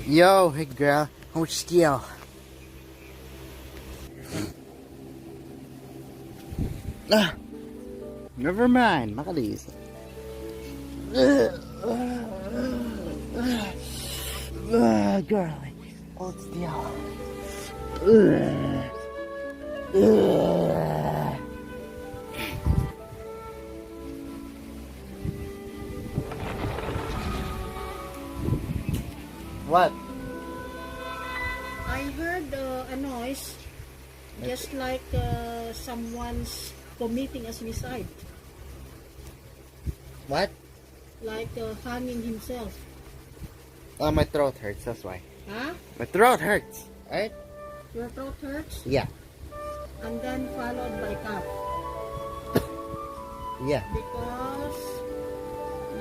Yo, hey girl, how much steel? Never mind, makalis. Girl, hold still. What? I heard a noise, just like someone's committing a suicide, What? like hanging himself. Oh, my throat hurts, that's why. Huh? My throat hurts, right? Your throat hurts? Yeah. And then followed by cough. Yeah. Because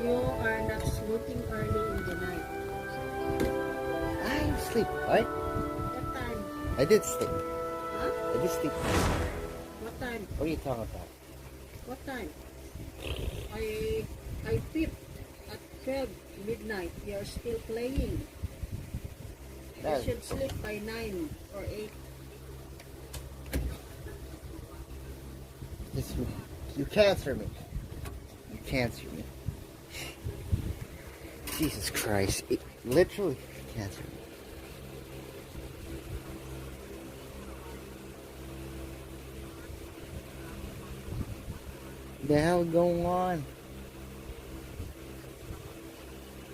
you are not sleeping early in the night. I sleep, right? What time? I did sleep. Huh? I did sleep. What time? What are you talking about? What time? I peeped at 12 midnight. You're still playing. You should sleep by 9 or 8. You cancer me. You cancer me. Jesus Christ. It literally cancer me. The hell going on?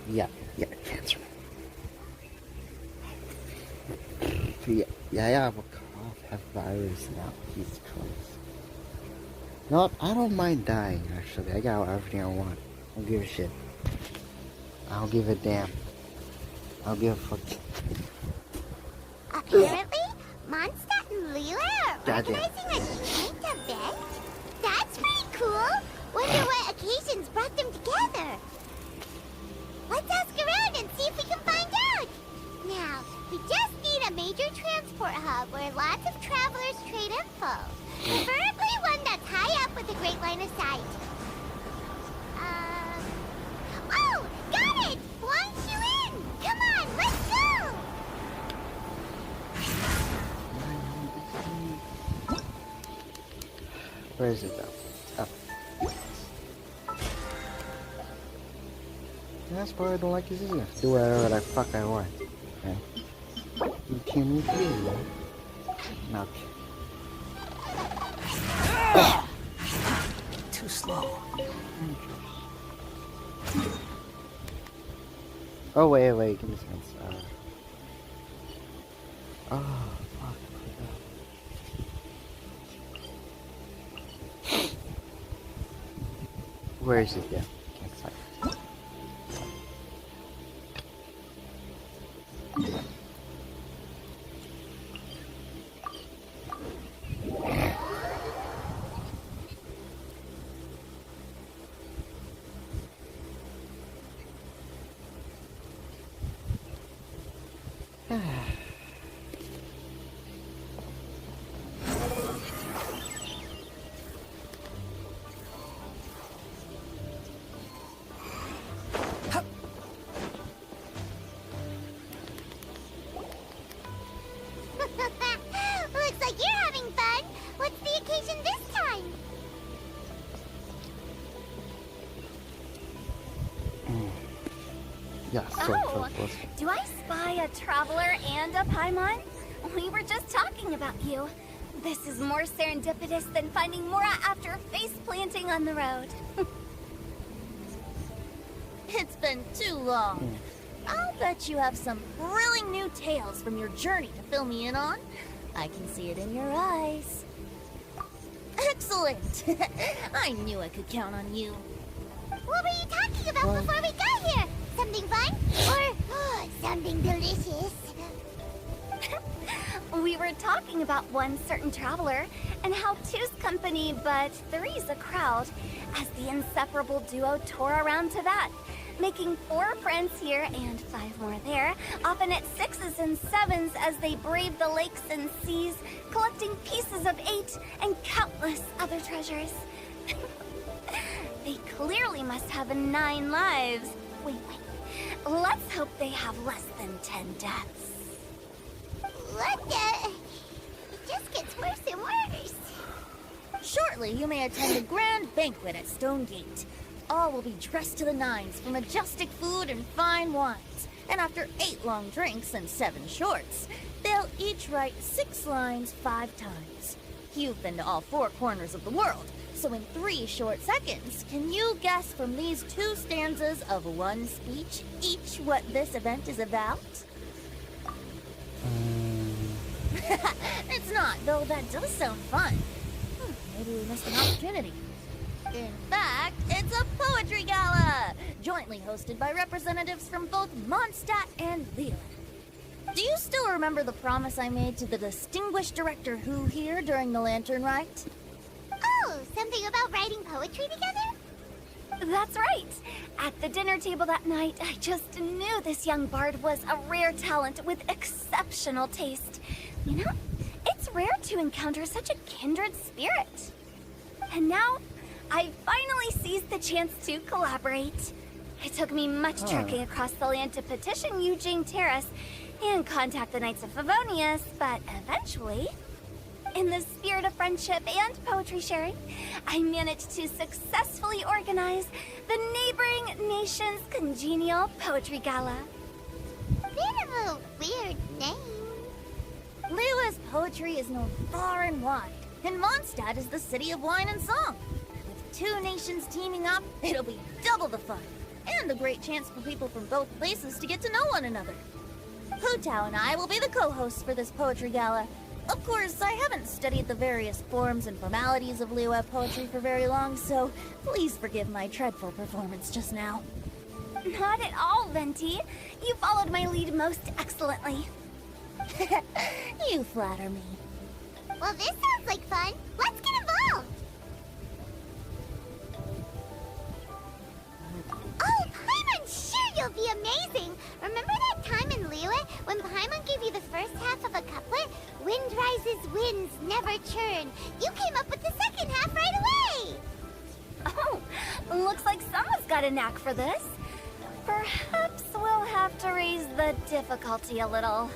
Yeah, cancer. Yeah, I have a cough, have virus now. Jesus Christ. No, I don't mind dying, actually. I got everything I want. I don't give a shit. I don't give a damn. I don't give a fuck. Apparently, Mondstadt and Leela are Goddamn. organizing a joint event. That's pretty cool. Wonder what occasions brought them together. Let's ask around and see if we can find out. Now, we just need a major transport hub where lots of travelers trade info. Preferably one that's high up with a great line of sight. Oh, got it! Launch you in! Come on, let's go! Where is it though? Up. That's why I don't like his ears. Do whatever the fuck I want. Okay? You can please. No. Too slow. Oh wait, give me a second. Oh fuck. Where is it? Yeah. Can't find it. Looks like you're having fun. What's the occasion this time? Yeah, Oh, do I spy a traveler and a Paimon? We were just talking about you. This is more serendipitous than finding Mora after face planting on the road. It's been too long. I'll bet you have some thrilling new tales from your journey to fill me in on. I can see it in your eyes. Excellent! I knew I could count on you. What were you talking about before we got here? Something fun? Or something delicious? We were talking about one certain traveler, and how two's company, but three's a crowd, as the inseparable duo tore around to that, making 4 friends here and 5 more there, often at 6s and 7s as they brave the lakes and seas, collecting pieces of 8 and countless other treasures. They clearly must have 9 lives. Wait. Let's hope they have less than 10 deaths. What the? It just gets worse and worse. Shortly, you may attend a grand banquet at Stone Gate. All will be dressed to the nines for majestic food and fine wines. And after 8 long drinks and 7 shorts, they'll each write 6 lines 5 times. You've been to all 4 corners of the world, so in 3 short seconds, can you guess from these 2 stanzas of 1 speech each what this event is about? It's not, though that does sound fun. Maybe we missed an opportunity. In fact, it's a poetry gala, jointly hosted by representatives from both Mondstadt and Lille. Do you still remember the promise I made to the distinguished director Who here during the Lantern Rite? Oh, something about writing poetry together? That's right. At the dinner table that night, I just knew this young bard was a rare talent with exceptional taste. You know, it's rare to encounter such a kindred spirit. And now, I finally seized the chance to collaborate. It took me much trekking across the land to petition Eugene Terrace and contact the Knights of Favonius, but eventually, in the spirit of friendship and poetry sharing, I managed to successfully organize the neighboring nation's congenial poetry gala. Bit of a weird name. Liu's poetry is known far and wide, and Mondstadt is the city of wine and song. With 2 nations teaming up, it'll be double the fun, and a great chance for people from both places to get to know one another. Hu Tao and I will be the co-hosts for this poetry gala. Of course, I haven't studied the various forms and formalities of Liyue poetry for very long, so please forgive my dreadful performance just now. Not at all, Venti. You followed my lead most excellently. You flatter me. Well, this sounds like fun. Let's get involved. Oh, Paimon, sure you'll be amazing. Remember that time in Liyue when Paimon gave you the first half of a couplet? Wind rises, winds never churn. You came up with the second half right away. Oh, looks like someone's got a knack for this. Perhaps we'll have to raise the difficulty a little.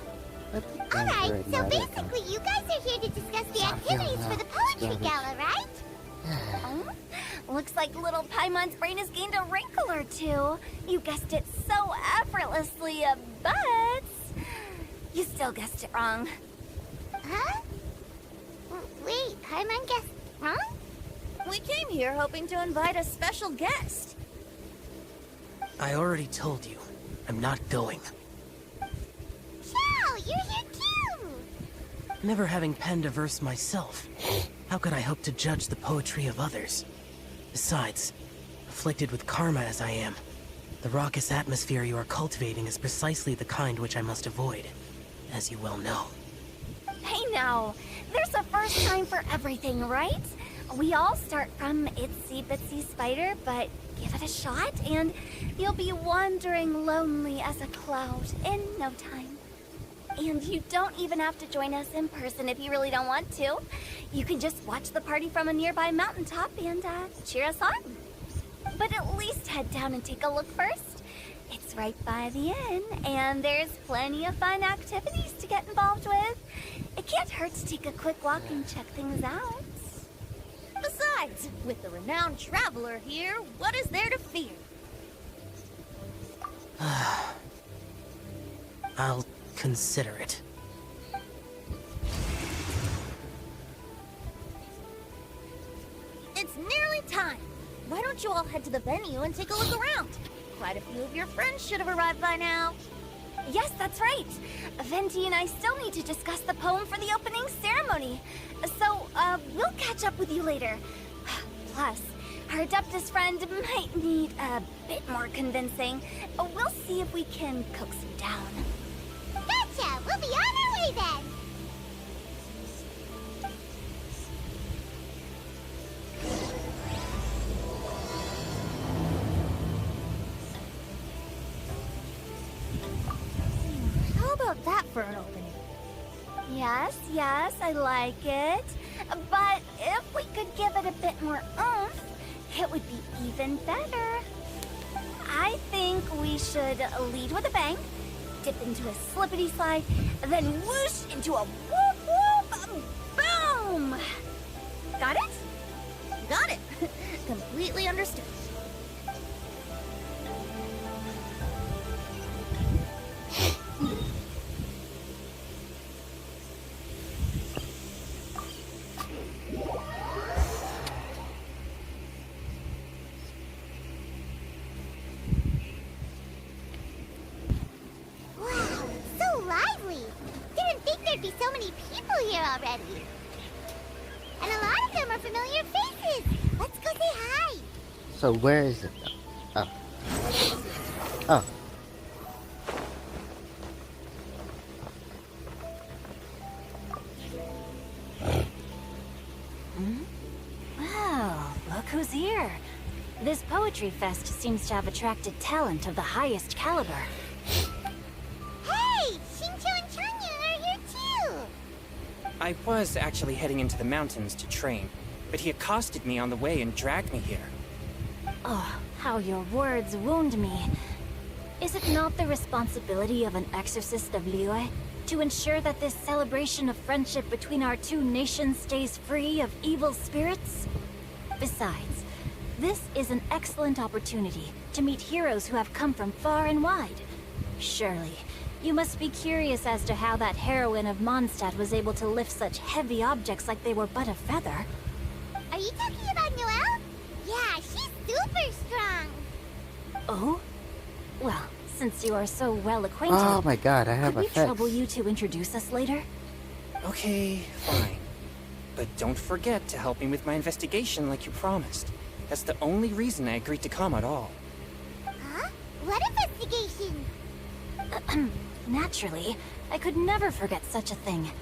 Alright, so basically you guys are here to discuss the activities for the poetry gala, right? Oh, looks like little Paimon's brain has gained a wrinkle or 2. You guessed it so effortlessly, but you still guessed it wrong. Huh? Wait, Paimon guessed wrong? We came here hoping to invite a special guest. I already told you. I'm not going. Xiao, you're here too! Never having penned a verse myself, how could I hope to judge the poetry of others? Besides, afflicted with karma as I am, the raucous atmosphere you are cultivating is precisely the kind which I must avoid, as you well know. Hey now, there's a first time for everything, right? We all start from itsy bitsy spider, but give it a shot and you'll be wandering lonely as a cloud in no time. And you don't even have to join us in person if you really don't want to. You can just watch the party from a nearby mountaintop and cheer us on. But at least head down and take a look first. It's right by the inn, and there's plenty of fun activities to get involved with. It can't hurt to take a quick walk and check things out. Besides, with the renowned traveler here, what is there to fear? I'll consider it. It's nearly time. Why don't you all head to the venue and take a look around? Quite a few of your friends should have arrived by now. Yes, that's right. Venti and I still need to discuss the poem for the opening ceremony. So, we'll catch up with you later. Plus, our Adeptus friend might need a bit more convincing. We'll see if we can coax him down. Gotcha! We'll be on our way then! How about that for an opening? Yes, I like it. But if we could give it a bit more oomph, it would be even better. I think we should should lead with a bang, dip into a slippity slide, and then whoosh into a whoop whoop boom! Got it? Got it. Completely understood. Wow, so lively. Didn't think there'd be so many people here already. And a lot of them are familiar faces. Let's go say hi. So where is it though? Oh. Wow, look who's here. This poetry fest seems to have attracted talent of the highest caliber. Hey, Shincho and Changyun are here too. I was actually heading into the mountains to train, but he accosted me on the way and dragged me here. Oh, how your words wound me. Is it not the responsibility of an exorcist of Liyue to ensure that this celebration of friendship between our two nations stays free of evil spirits? Besides, this is an excellent opportunity to meet heroes who have come from far and wide. Surely, you must be curious as to how that heroine of Mondstadt was able to lift such heavy objects like they were but a feather. Are you talking about Noelle? Yeah, she's super strong. Oh? Well, since you are so well acquainted, Oh my god, I have could a we trouble you to introduce us later? Okay, fine. But don't forget to help me with my investigation like you promised. That's the only reason I agreed to come at all. Huh? What investigation? Naturally, I could never forget such a thing.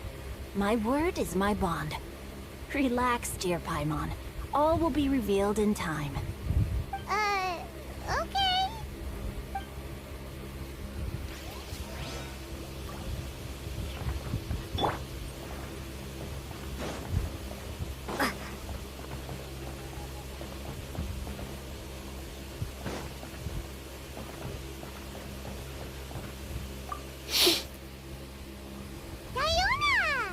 My word is my bond. Relax, dear Paimon. All will be revealed in time. Okay. Diona!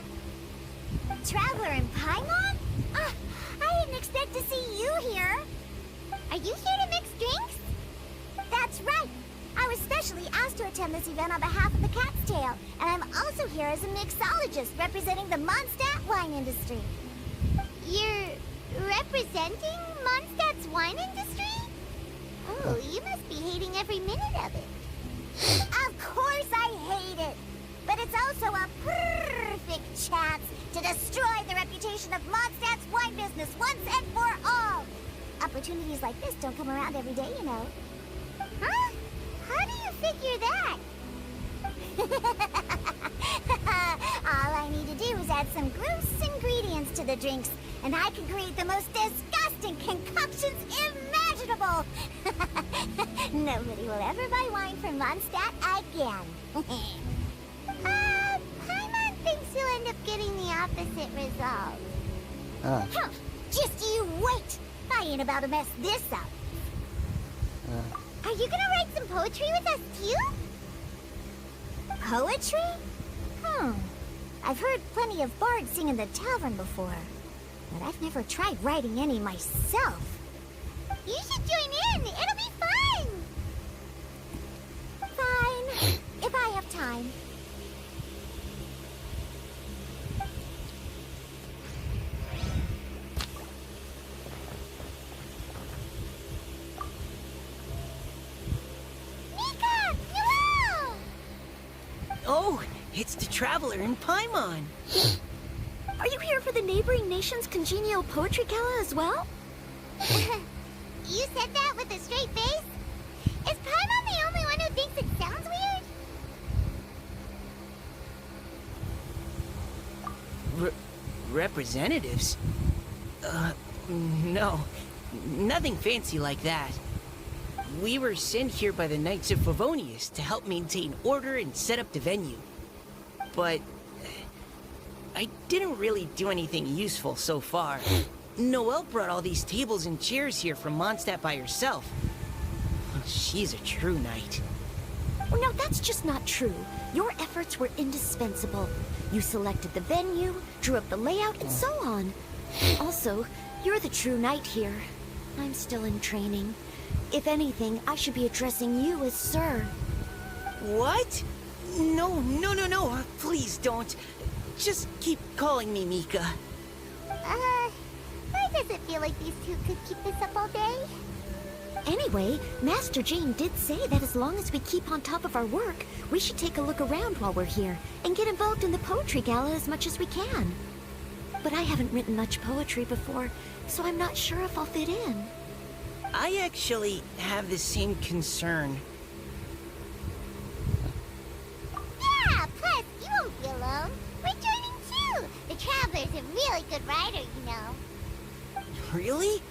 Traveler in Paimon? I didn't expect to see you here. Are you here to mix drinks? That's right. I was specially asked to attend this event on behalf of the Cat's Tail, and I'm also here as a mixologist representing the Mondstadt wine industry. You're representing Mondstadt's wine industry? Oh, you must be hating every minute of it. Of course I hate it, but it's also a perfect chance to destroy the reputation of Mondstadt's wine business once and for all. Opportunities like this don't come around every day, you know. Huh? How do you figure that? All I need to do is add some gross ingredients to the drinks, and I can create the most disgusting concoctions imaginable. Nobody will ever buy wine from Mondstadt again. Paimon thinks you'll end up getting the opposite result. Ah. Huh, just you wait. I ain't about to mess this up. Are you gonna write some poetry with us too? Poetry? I've heard plenty of bards sing in the tavern before, but I've never tried writing any myself. You should join in. It'll be fun. Fine, if I have time. Oh, it's the Traveler in Paimon. Are you here for the neighboring nation's congenial poetry gala as well? You said that with a straight face? Is Paimon the only one who thinks it sounds weird? Representatives? No. Nothing fancy like that. We were sent here by the Knights of Favonius to help maintain order and set up the venue. But I didn't really do anything useful so far. Noelle brought all these tables and chairs here from Mondstadt by herself. She's a true knight. Oh, no, that's just not true. Your efforts were indispensable. You selected the venue, drew up the layout, and so on. Also, you're the true knight here. I'm still in training. If anything, I should be addressing you as Sir. What? No, no, no, no. Please don't. Just keep calling me Mika. Why does it feel like these two could keep this up all day? Anyway, Master Jane did say that as long as we keep on top of our work, we should take a look around while we're here and get involved in the poetry gala as much as we can. But I haven't written much poetry before, so I'm not sure if I'll fit in. I actually have the same concern. Yeah, plus, you won't be alone. We're joining too. The Traveler's a really good writer, you know. Really?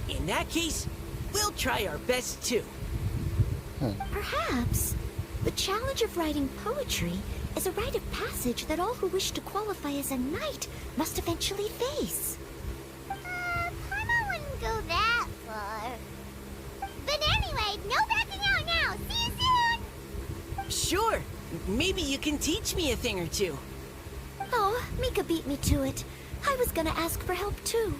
In that case, we'll try our best too. Perhaps. The challenge of writing poetry is a rite of passage that all who wish to qualify as a knight must eventually face. Paimon wouldn't go that far. But anyway, no backing out now. See you soon! Sure. Maybe you can teach me a thing or two. Oh, Mika beat me to it. I was gonna ask for help too.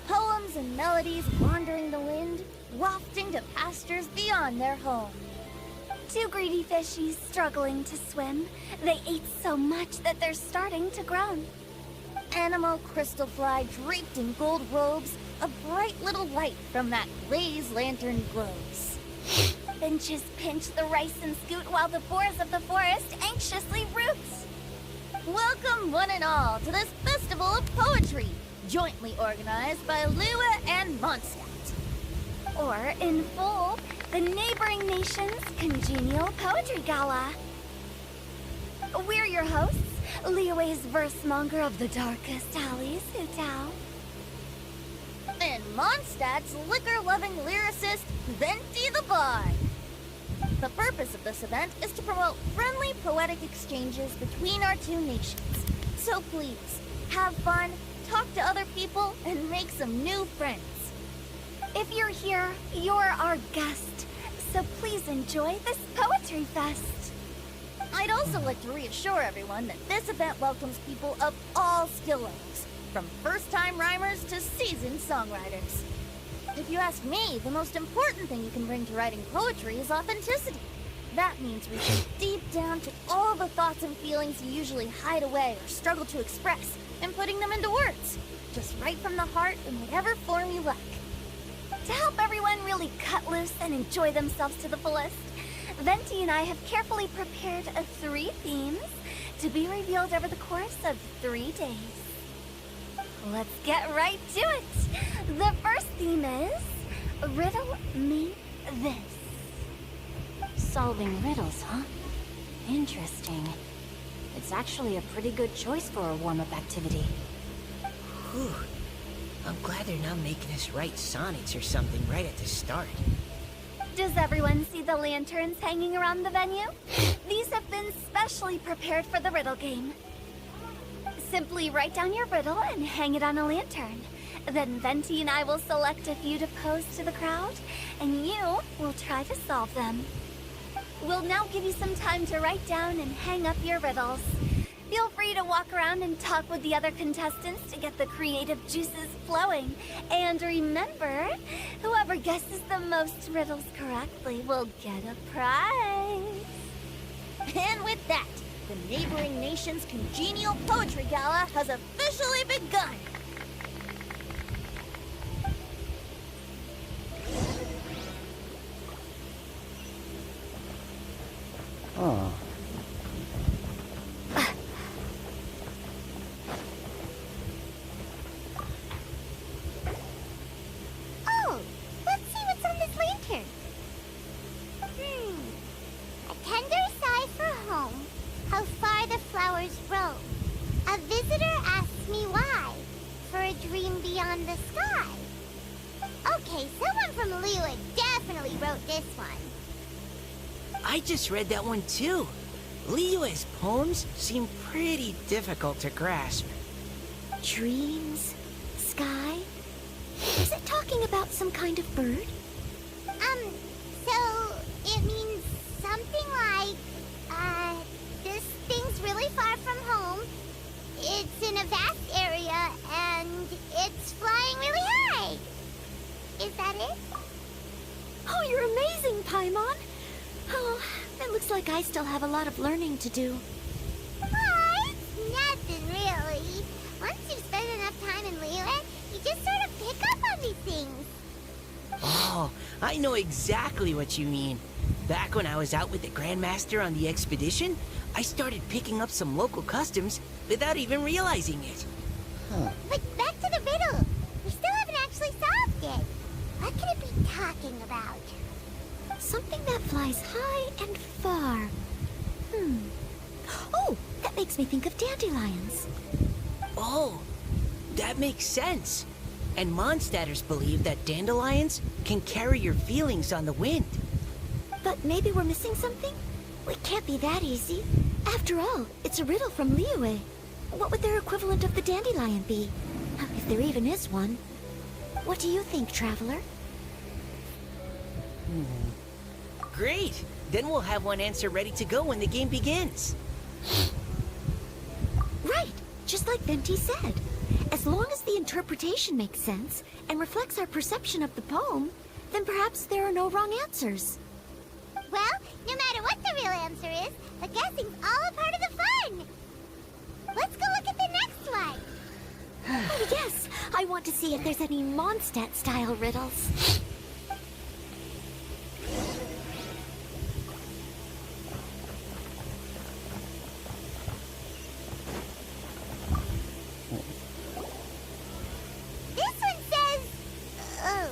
Poems and melodies wandering the wind, wafting to pastures beyond their home. Two greedy fishies struggling to swim. They ate so much that they're starting to groan. Animal crystal fly draped in gold robes, a bright little light from that blaze lantern glows. Finches pinch the rice and scoot while the boars of the forest anxiously root. Welcome one and all to this festival of poetry, jointly organized by Lua and Mondstadt. Or, in full, the neighboring nation's congenial poetry gala. We're your hosts, Liyue's verse-monger of the darkest alleys, Hutao. And Mondstadt's liquor-loving lyricist, Venti the Bard. The purpose of this event is to promote friendly poetic exchanges between our two nations. So please, have fun, talk to other people, and make some new friends. If you're here, you're our guest, so please enjoy this poetry fest. I'd also like to reassure everyone that this event welcomes people of all skill levels, from first-time rhymers to seasoned songwriters. If you ask me, the most important thing you can bring to writing poetry is authenticity. That means reaching deep down to all the thoughts and feelings you usually hide away or struggle to express, and putting them into words, just right from the heart in whatever form you like. To help everyone really cut loose and enjoy themselves to the fullest, Venti and I have carefully prepared 3 themes to be revealed over the course of 3 days. Let's get right to it. The first theme is Riddle Me This. Solving riddles, huh? Interesting. It's actually a pretty good choice for a warm-up activity. Whew. I'm glad they're not making us write sonnets or something right at the start. Does everyone see the lanterns hanging around the venue? These have been specially prepared for the riddle game. Simply write down your riddle and hang it on a lantern. Then Venti and I will select a few to pose to the crowd, and you will try to solve them. We'll now give you some time to write down and hang up your riddles. Feel free to walk around and talk with the other contestants to get the creative juices flowing. And remember, whoever guesses the most riddles correctly will get a prize. And with that, the neighboring nation's congenial poetry gala has officially begun. Oh. Oh, let's see what's on this lantern. A tender sigh for home, how far the flowers roam. A visitor asks me why, for a dream beyond the sky. Okay, someone from Liyue definitely wrote this one. I just read that one too. Liyue's poems seem pretty difficult to grasp. Dreams? Sky? Is it talking about some kind of bird? So it means something like, this thing's really far from home. It's in a vast area, and it's flying really high. Is that it? Oh, you're amazing, Paimon! Oh, it looks like I still have a lot of learning to do. Oh, it's nothing really. Once you've spent enough time in Liyue, you just sort of pick up on these things. Oh, I know exactly what you mean. Back when I was out with the Grandmaster on the expedition, I started picking up some local customs without even realizing it. Huh. But back to the riddle. We still haven't actually solved it. What could it be talking about? Something that flies high and far. Oh, that makes me think of dandelions. Oh, that makes sense. And Mondstadters believe that dandelions can carry your feelings on the wind. But maybe we're missing something? It can't be that easy. After all, it's a riddle from Liyue. What would their equivalent of the dandelion be? If there even is one. What do you think, Traveler? Great! Then we'll have one answer ready to go when the game begins. Right, just like Venti said. As long as the interpretation makes sense and reflects our perception of the poem, then perhaps there are no wrong answers. Well, no matter what the real answer is, the guessing's all a part of the fun. Let's go look at the next one. Oh, yes, I want to see if there's any Mondstadt-style riddles. This one says... Oh,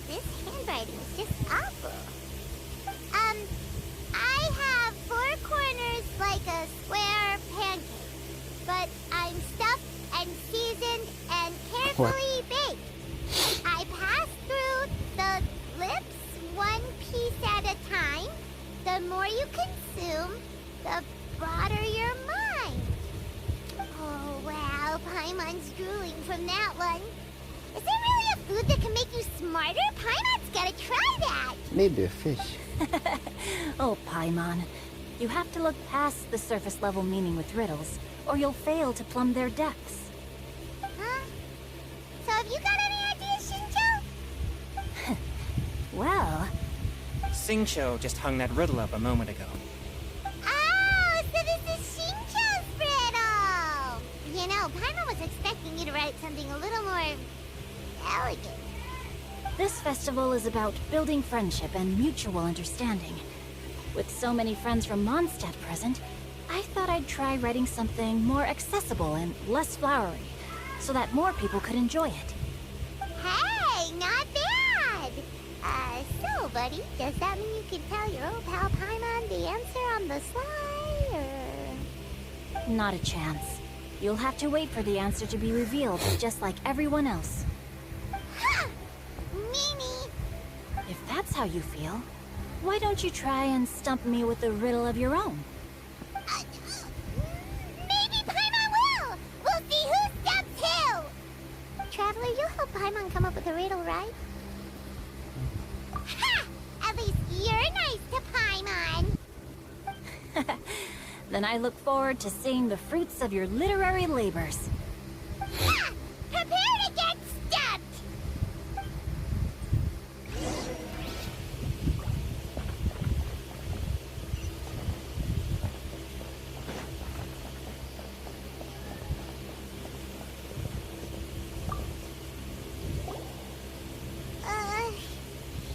this handwriting's just awful. I have 4 corners like a square pancake, but I'm stuffed and seasoned and carefully baked. I pass through the lips one piece at a time. The more you consume, the broader your mind. Oh, wow, Paimon's drooling from that one. Is there really a food that can make you smarter? Paimon's gotta try that. Maybe a fish. Oh, Paimon. You have to look past the surface level meaning with riddles, or you'll fail to plumb their depths. Huh? So have you got any ideas, Shinjo? Well, Xingqiu just hung that riddle up a moment ago. Oh, so this is Shinjo's riddle! You know, Paimon was expecting you to write something a little more elegant. this festival is about building friendship and mutual understanding. With so many friends from Mondstadt present, I thought I'd try writing something more accessible and less flowery, so that more people could enjoy it. Hey, not bad! So, buddy, does that mean you can tell your old pal Paimon the answer on the sly, or...? Not a chance. You'll have to wait for the answer to be revealed, just like everyone else. Ha! Mimi! If that's how you feel, why don't you try and stump me with a riddle of your own? Maybe Paimon will! We'll see who stumps who! Traveler, you'll help Paimon come up with a riddle, right? Ha! At least you're nice to Paimon! Then I look forward to seeing the fruits of your literary labors. Ha! Prepare to get stumped!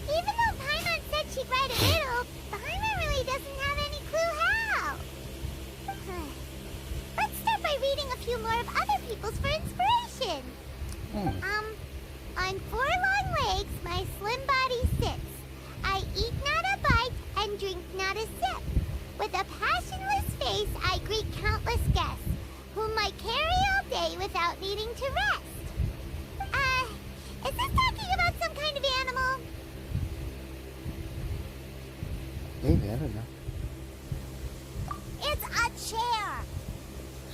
Even though Paimon said she'd write a riddle, Paimon really doesn't have any clue how. Let's start by reading a few more of other people's for inspiration. On 4 long legs, my slim body sits. I eat not a bite and drink not a sip. With a passionless face, I greet countless guests, whom I carry all day without needing to rest. Is this talking about some kind of animal? Maybe, I don't know. It's a chair.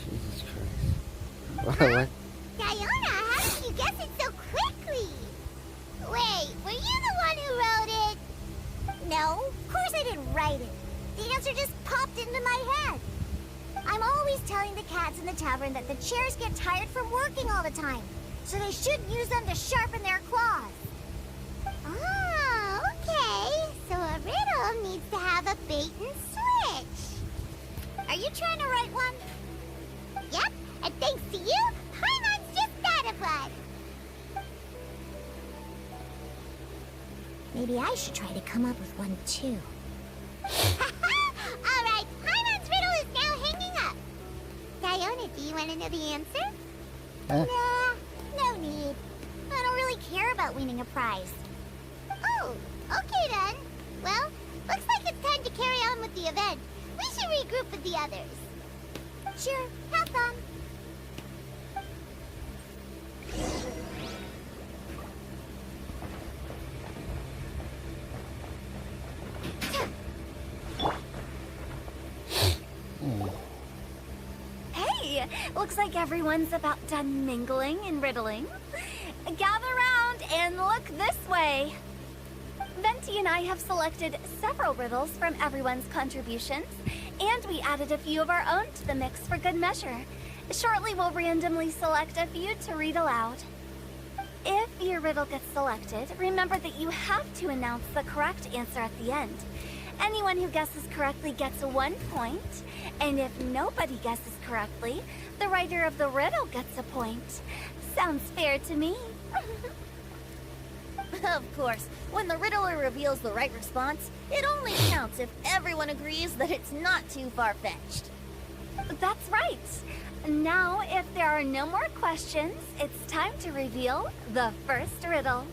Jesus Christ. What? Diana, how did you guess it so quickly? Wait, were you the one who wrote it? No, of course I didn't write it. The answer just popped into my head. I'm always telling the cats in the tavern that the chairs get tired from working all the time, so they shouldn't use them to sharpen their claws. Oh, okay. So a riddle needs to have a bait and switch. Are you trying to write one? Yep, and thanks to you, Paimon's just thought of one. Maybe I should try to come up with one too. All right, Paimon's riddle is now hanging up. Diana, do you want to know the answer? Nah, no need. I don't really care about winning a prize. Oh, okay then. Well, looks like it's time to carry on with the event. We should regroup with the others. Sure, have fun. Hey, looks like everyone's about done mingling and riddling. Gather round and look this way. Venti and I have selected several riddles from everyone's contributions, and we added a few of our own to the mix for good measure. Shortly, we'll randomly select a few to read aloud. If your riddle gets selected, remember that you have to announce the correct answer at the end. Anyone who guesses correctly gets 1 point, and if nobody guesses correctly, the writer of the riddle gets a point. Sounds fair to me. Of course, when the riddler reveals the right response, it only counts if everyone agrees that it's not too far-fetched. That's right. Now, if there are no more questions, it's time to reveal the first riddle.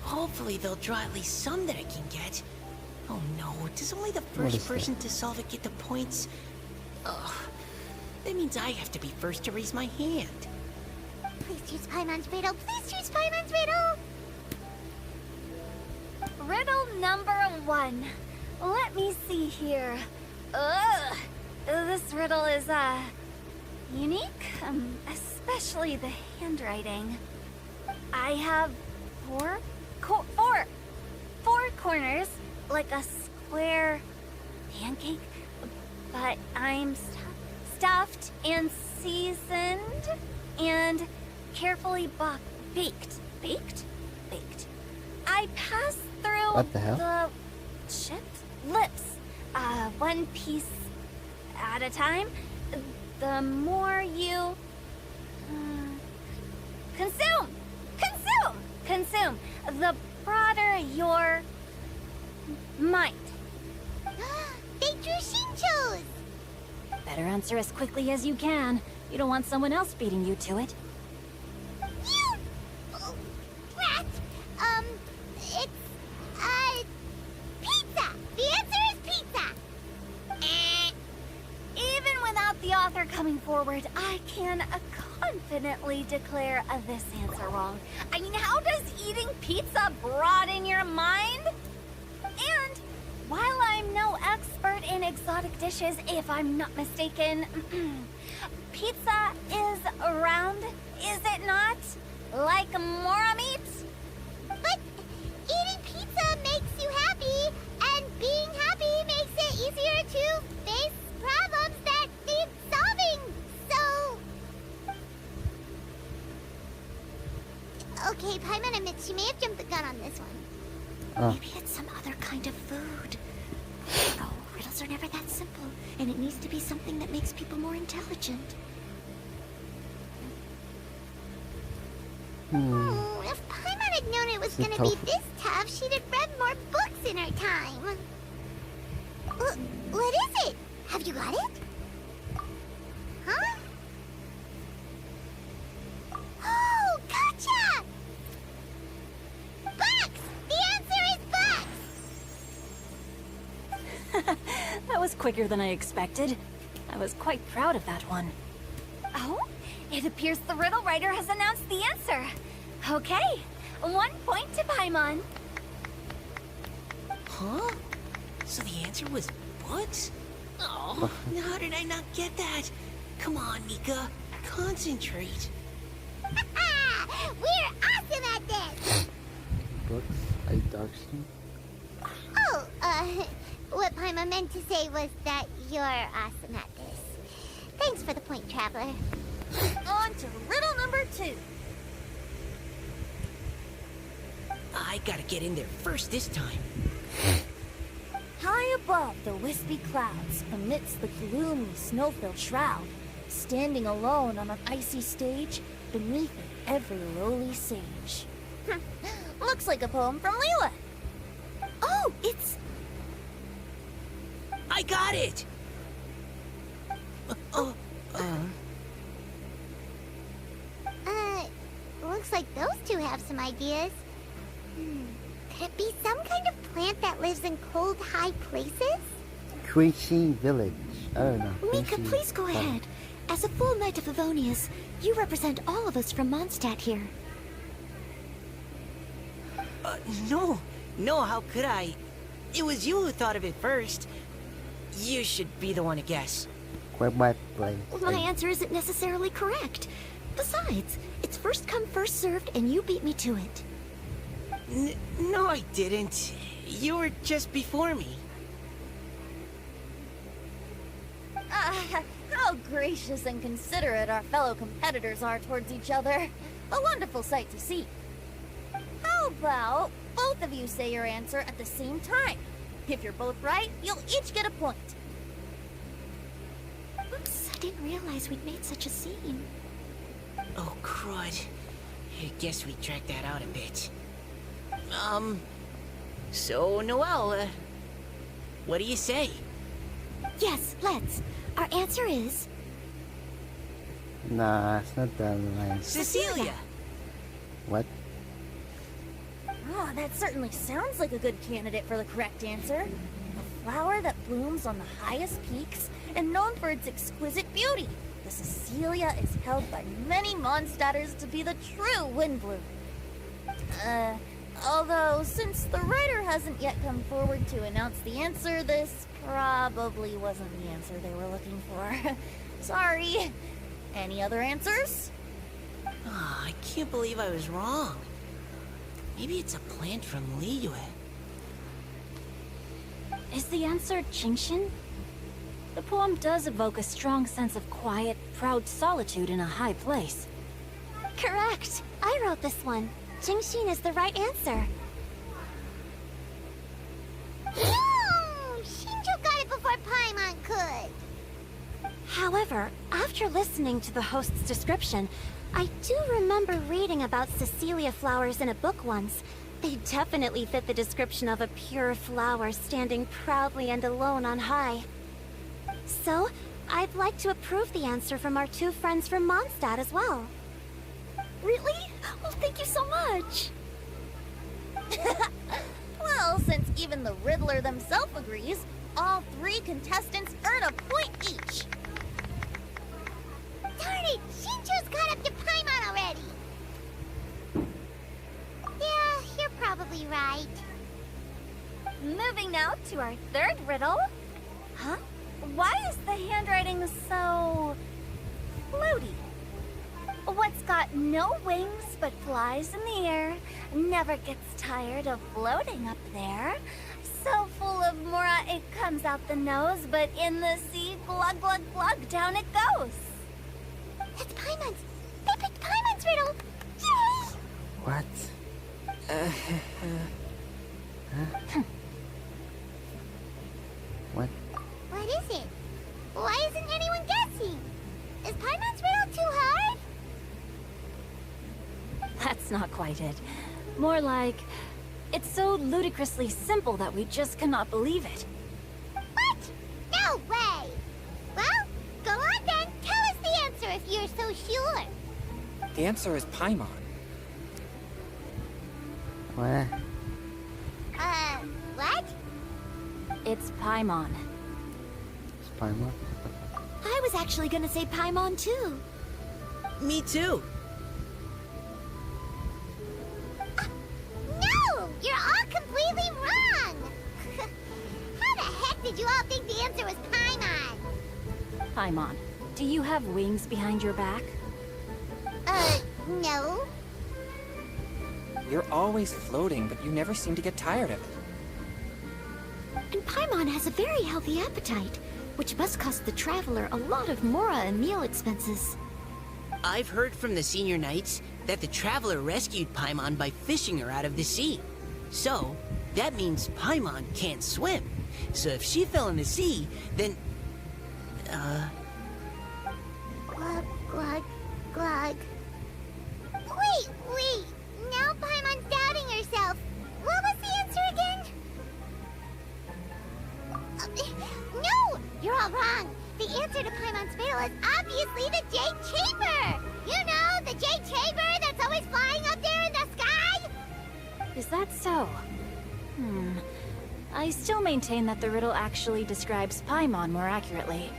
Hopefully they'll draw at least some that I can get. Oh no, does only the first person to solve it get the points? Ugh. That means I have to be first to raise my hand. Please choose Paimon's riddle. Please choose Paimon's riddle. Riddle number 1. Let me see here. Ugh. This riddle is, unique, especially the handwriting. I have four corners, like a square pancake, but I'm stuffed and seasoned and carefully baked. I pass through What the hell? the chipped lips, one piece at a time. The more you consume, the broader your mind. They drew Shinchos. Better answer as quickly as you can. You don't want someone else beating you to it. You rat. It's pizza. The answer is pizza. Even without the author coming forward, I can confidently declare this answer wrong. I mean, how does eating pizza broaden your mind? And while I'm no expert in exotic dishes, if I'm not mistaken, pizza is round, is it not? Like mora meat? But eating pizza makes you happy, and being happy makes it easier to face problems that need solving. So... Okay, Paimon admits she may have jumped the gun on this one. Maybe it's some other kind of food. No, riddles are never that simple, and it needs to be something that makes people more intelligent. If Paimon had known it was gonna be this tough, she'd have read more books in her time. What is it? Have you got it? Huh? Oh, gotcha! Bucks! The answer is bucks! That was quicker than I expected. I was quite proud of that one. Oh, it appears the riddle writer has announced the answer. Okay, 1 point to Paimon. Huh? So the answer was what? Oh, how did I not get that? Come on, Mika. Concentrate. We're awesome at this! Books, a dark skin. Oh, what Paimon meant to say was that you're awesome at this. Thanks for the point, Traveler. On to riddle number 2. I gotta get in there first this time. High above the wispy clouds, amidst the gloomy snow-filled shroud, standing alone on an icy stage, beneath it every lowly sage. Looks like a poem from Leela. Oh, it's... I got it! Looks like those two have some ideas. Could it be some kind of plant that lives in cold, high places? Queen Village. I don't know. Mika, Queen please go Village. ahead. As a full Knight of Favonius, you represent all of us from Mondstadt here. No, how could I? It was you who thought of it first. You should be the one to guess. Quite my place. My answer isn't necessarily correct. Besides, it's first come, first served, and you beat me to it. No, I didn't. You were just before me. How gracious and considerate our fellow competitors are towards each other. A wonderful sight to see. How about both of you say your answer at the same time? If you're both right, you'll each get a point. Oops, I didn't realize we'd made such a scene. Oh, crud. I guess we dragged that out a bit. So, Noelle, what do you say? Yes, let's. Our answer is... Nah, it's not that line. Cecilia! What? Oh, that certainly sounds like a good candidate for the correct answer. A flower that blooms on the highest peaks and known for its exquisite beauty. The Cecilia is held by many Mondstadters to be the true wind bloom. Although, since the writer hasn't yet come forward to announce the answer, this probably wasn't the answer they were looking for. Sorry. Any other answers? Oh, I can't believe I was wrong. Maybe it's a plant from Liyue. Is the answer Genshin? The poem does evoke a strong sense of quiet, proud solitude in a high place. Correct. I wrote this one. Genshin is the right answer. No! Shinjo got it before Paimon could. However, after listening to the host's description, I do remember reading about Cecilia flowers in a book once. They definitely fit the description of a pure flower standing proudly and alone on high. So, I'd like to approve the answer from our two friends from Mondstadt as well. Really? Well, thank you so much. Well, since even the Riddler themselves agrees, all 3 contestants earn a point each. Darn it! Shinjo's caught up to Paimon already! Yeah, you're probably right. Moving now to our third riddle. Huh? Why is the handwriting so... floaty? What's got no wings but flies in the air, never gets tired of floating up there, so full of mora it comes out the nose, but in the sea, glug glug glug, down it goes. That's Paimon's! They picked Paimon's riddle! Yay! What? What? What is it? Why isn't anyone guessing? Is Paimon's riddle too hard? That's not quite it. More like, it's so ludicrously simple that we just cannot believe it. What? No way! Well, go on then. Tell us the answer if you're so sure. The answer is Paimon. What? What? It's Paimon. Paimon? I was actually gonna say Paimon too. Me too. No! You're all completely wrong! How the did you all think the answer was Paimon? Paimon, do you have wings behind your back? No. You're always floating, but you never seem to get tired of it. And Paimon has a very healthy appetite, which must cost the traveler a lot of mora and meal expenses. I've heard from the senior knights that the traveler rescued Paimon by fishing her out of the sea. So, that means Paimon can't swim. So if she fell in the sea, then... Glug, glug, glug. Wait. Now Paimon's doubting herself. What was the answer again? No! You're all wrong. The answer to Paimon's riddle is obviously the Jade Chamber! You know, the Jade Chamber that's always flying up there in the sky? Is that so? I still maintain that the riddle actually describes Paimon more accurately.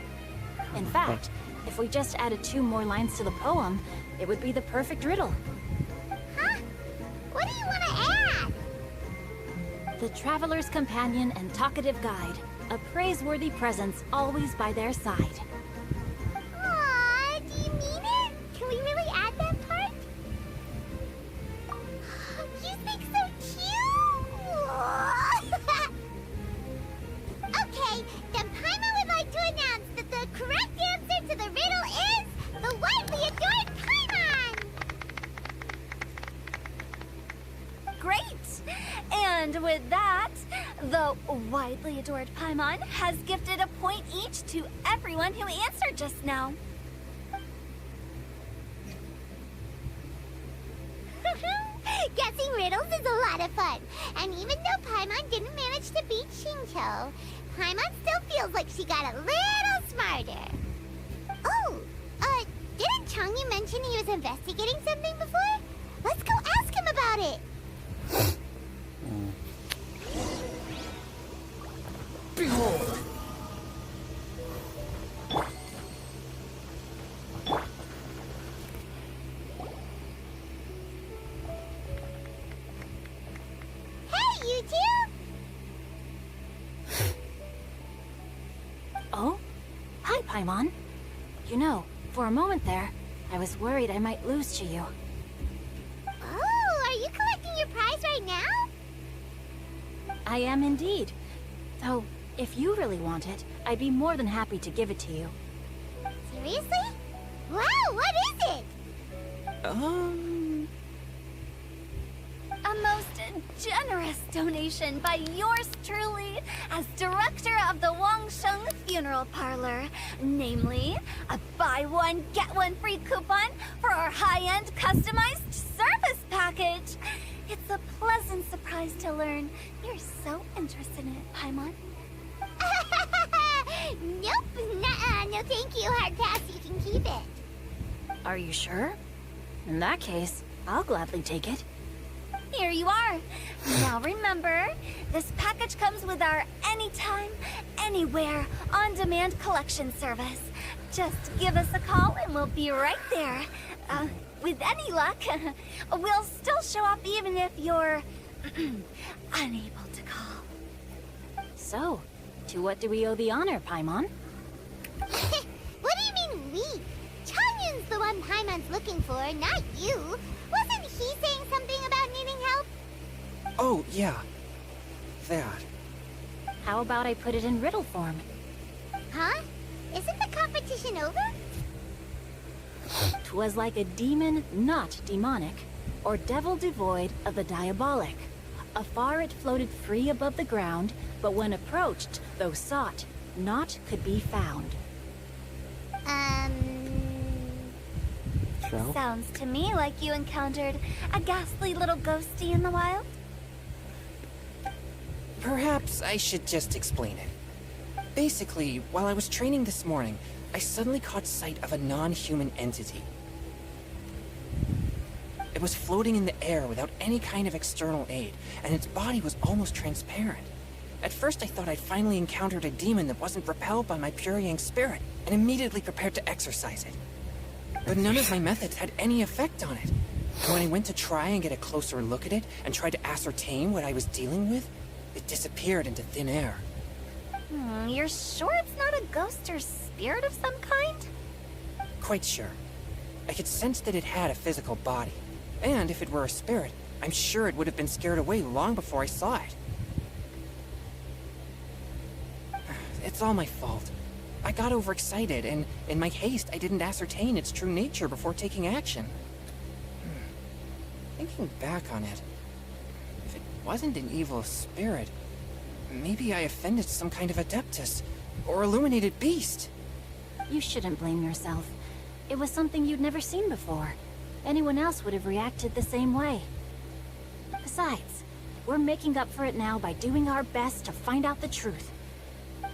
In fact, if we just added 2 more lines to the poem, it would be the perfect riddle. Huh? What do you want to add? The traveler's companion and talkative guide, a praiseworthy presence always by their side. Aw, do you mean it? Can we really add that part? You think so cute! Okay, then Paimon would like to announce that the correct answer to the riddle is the widely adored Paimon! Great! And with that, the widely adored Paimon has gifted a point each to everyone who answered just now. Guessing riddles is a lot of fun. And even though Paimon didn't manage to beat Shinto, Paimon still feels like she got a little smarter. Oh, didn't Changyu mention he was investigating something before? Let's go ask him about it. Behold! Hey, you two! Oh? Hi, Paimon. You know, for a moment there, I was worried I might lose to you. Oh, are you collecting your prize right now? I am indeed. Though, if you really want it, I'd be more than happy to give it to you. Seriously? Wow, what is it? A most generous donation by yours truly as director of the Wangsheng Funeral Parlor. Namely, a buy one, get one free coupon for our high-end customized service package. It's a pleasant surprise to learn you're so interested in it, Paimon. Nope, nuh-uh, no thank you, hard pass, you can keep it. Are you sure? In that case, I'll gladly take it. Here you are. Now remember, this package comes with our anytime, anywhere, on-demand collection service. Just give us a call and we'll be right there. With any luck, we'll still show up even if you're unable to call. So, to what do we owe the honor, Paimon? What do you mean we? Changyun's the one Paimon's looking for, not you. Wasn't he saying something about needing help? Oh, yeah. That. How about I put it in riddle form? Huh? Isn't the competition over? 'Twas like a demon not demonic, or devil devoid of the diabolic. Afar it floated free above the ground, but when approached, though sought, naught could be found. So? Sounds to me like you encountered a ghastly little ghostie in the wild. Perhaps I should just explain it. Basically, while I was training this morning, I suddenly caught sight of a non-human entity. It was floating in the air without any kind of external aid, and its body was almost transparent. At first I thought I'd finally encountered a demon that wasn't repelled by my Purrying spirit, and immediately prepared to exorcise it. But none of my methods had any effect on it. And when I went to try and get a closer look at it, and tried to ascertain what I was dealing with, it disappeared into thin air. You're sure it's not a ghost or spirit of some kind? Quite sure. I could sense that it had a physical body. And if it were a spirit, I'm sure it would have been scared away long before I saw it. It's all my fault. I got overexcited, and in my haste, I didn't ascertain its true nature before taking action. Thinking back on it, if it wasn't an evil spirit, maybe I offended some kind of adeptus, or illuminated beast. You shouldn't blame yourself. It was something you'd never seen before. Anyone else would have reacted the same way. Besides, we're making up for it now by doing our best to find out the truth.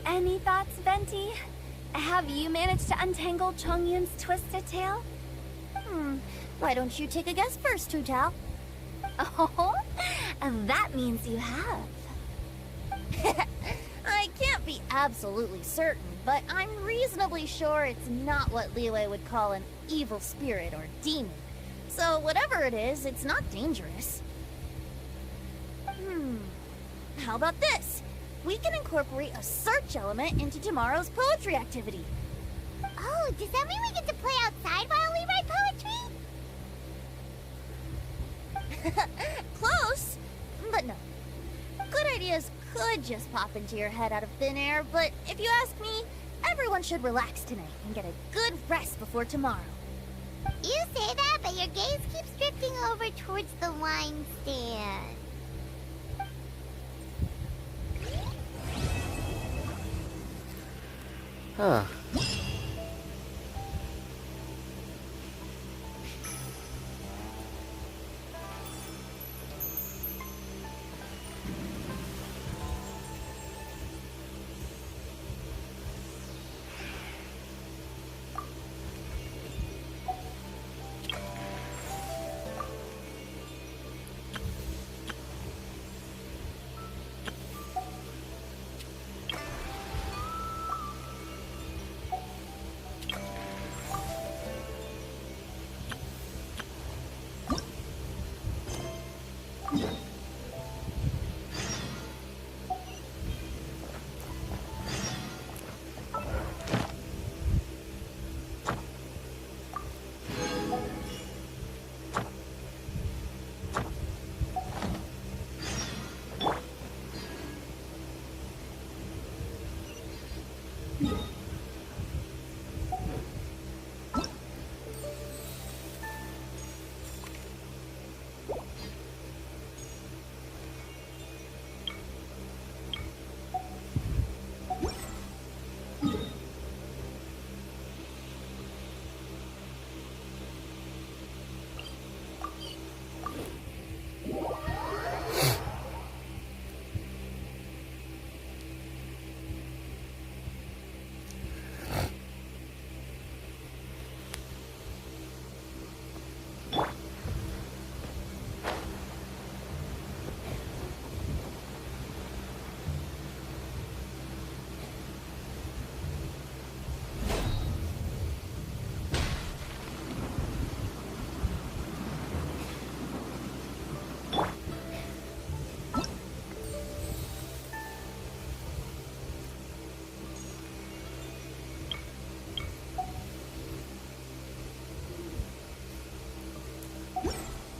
Any thoughts, Venti? Have you managed to untangle Chongyun's twisted tail? Why don't you take a guess first, Hu-Tao? Oh, that means you have. I can't be absolutely certain, but I'm reasonably sure it's not what Liyue would call an evil spirit or demon. So whatever it is, it's not dangerous. How about this? We can incorporate a search element into tomorrow's poetry activity. Oh, does that mean we get to play outside while we write poetry? Close, but no. Good ideas could just pop into your head out of thin air, but if you ask me, everyone should relax tonight and get a good rest before tomorrow. You say that, but your gaze keeps drifting over towards the wine stand. Huh.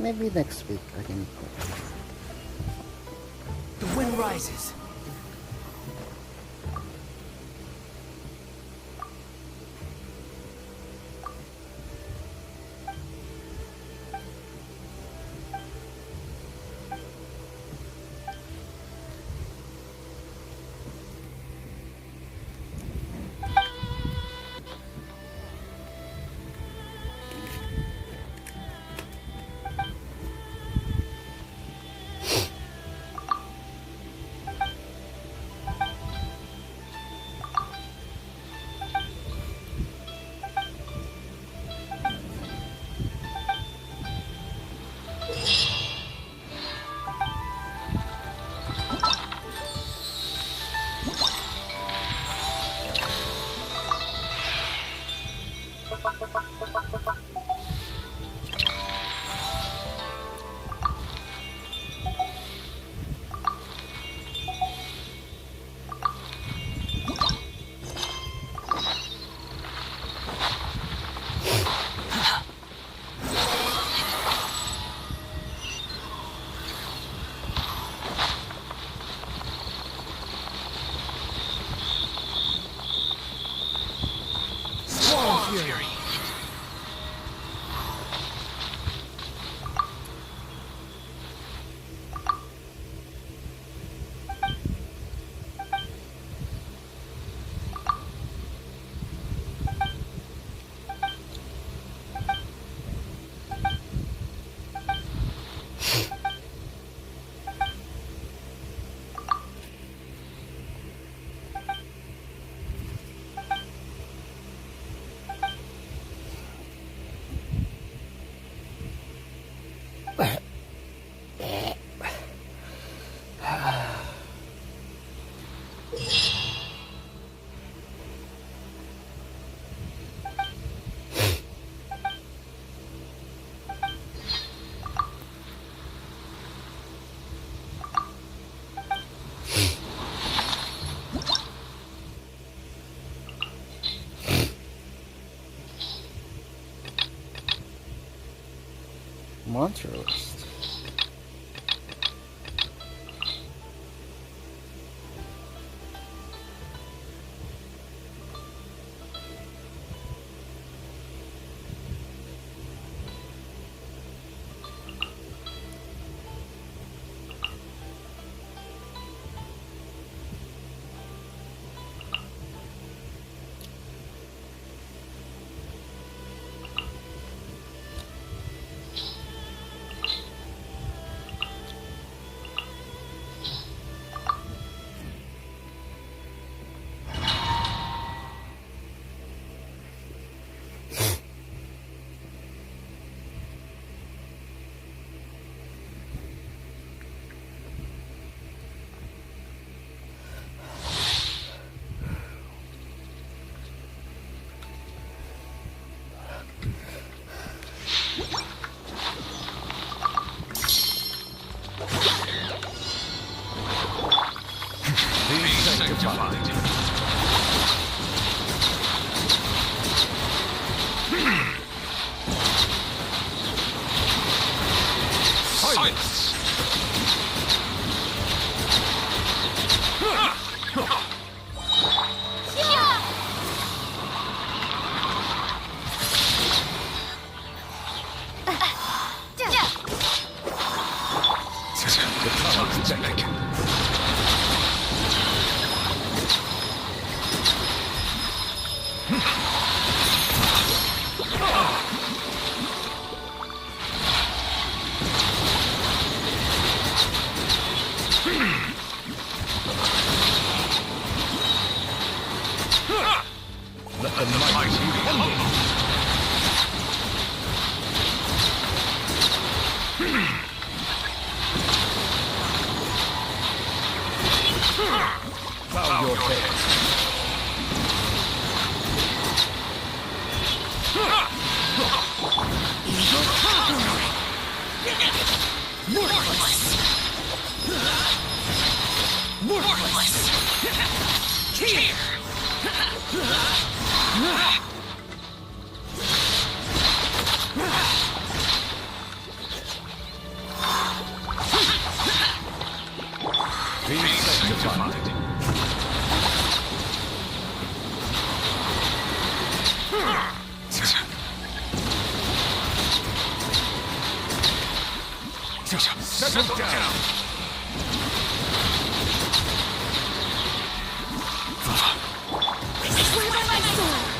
Maybe next week I can put. The wind rises. fury. Monster list. Settle down. Where am I sword?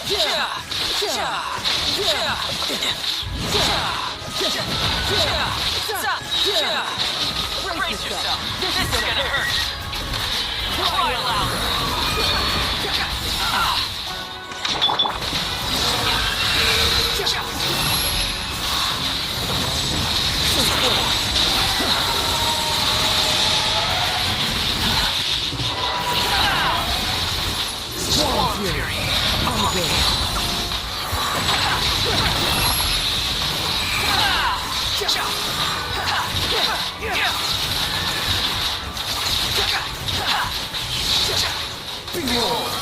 Brace yourself. This is gonna hurt. Cry aloud. Swarm Fury on the way. Behold!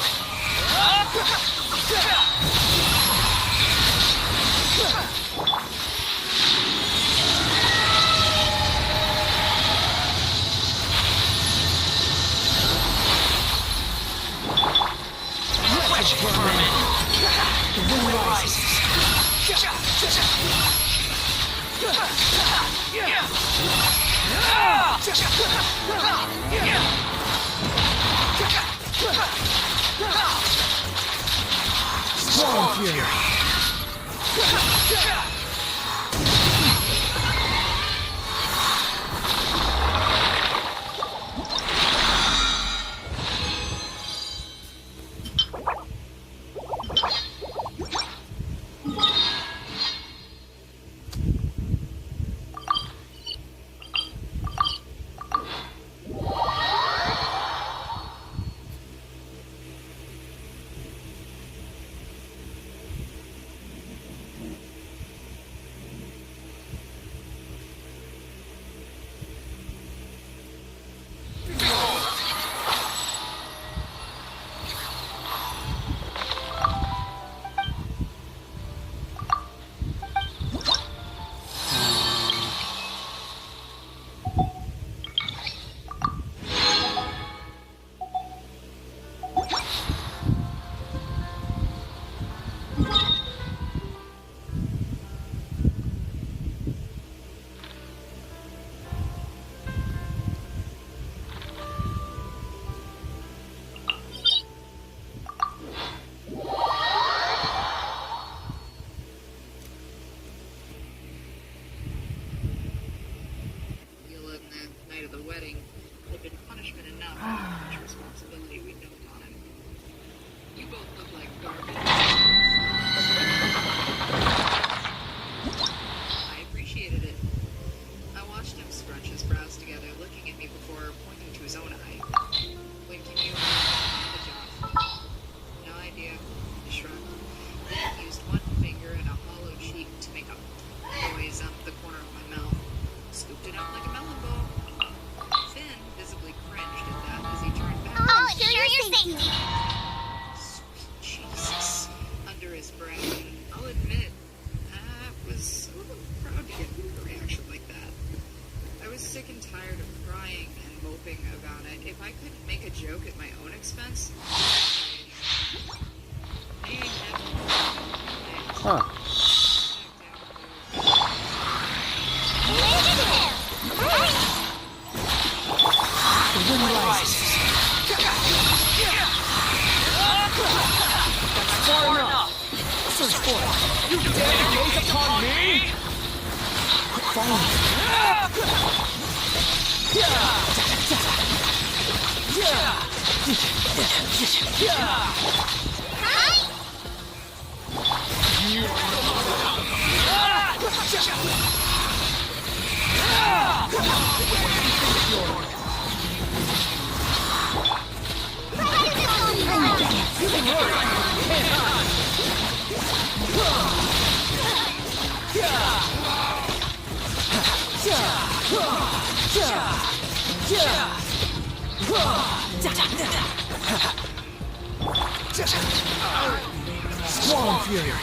Wretched vermin! The wind rises! Swarm Fury! Huh. The wind rises. That's far enough. Search for it. You dare gaze upon me? Quit following me. Swarm Fury!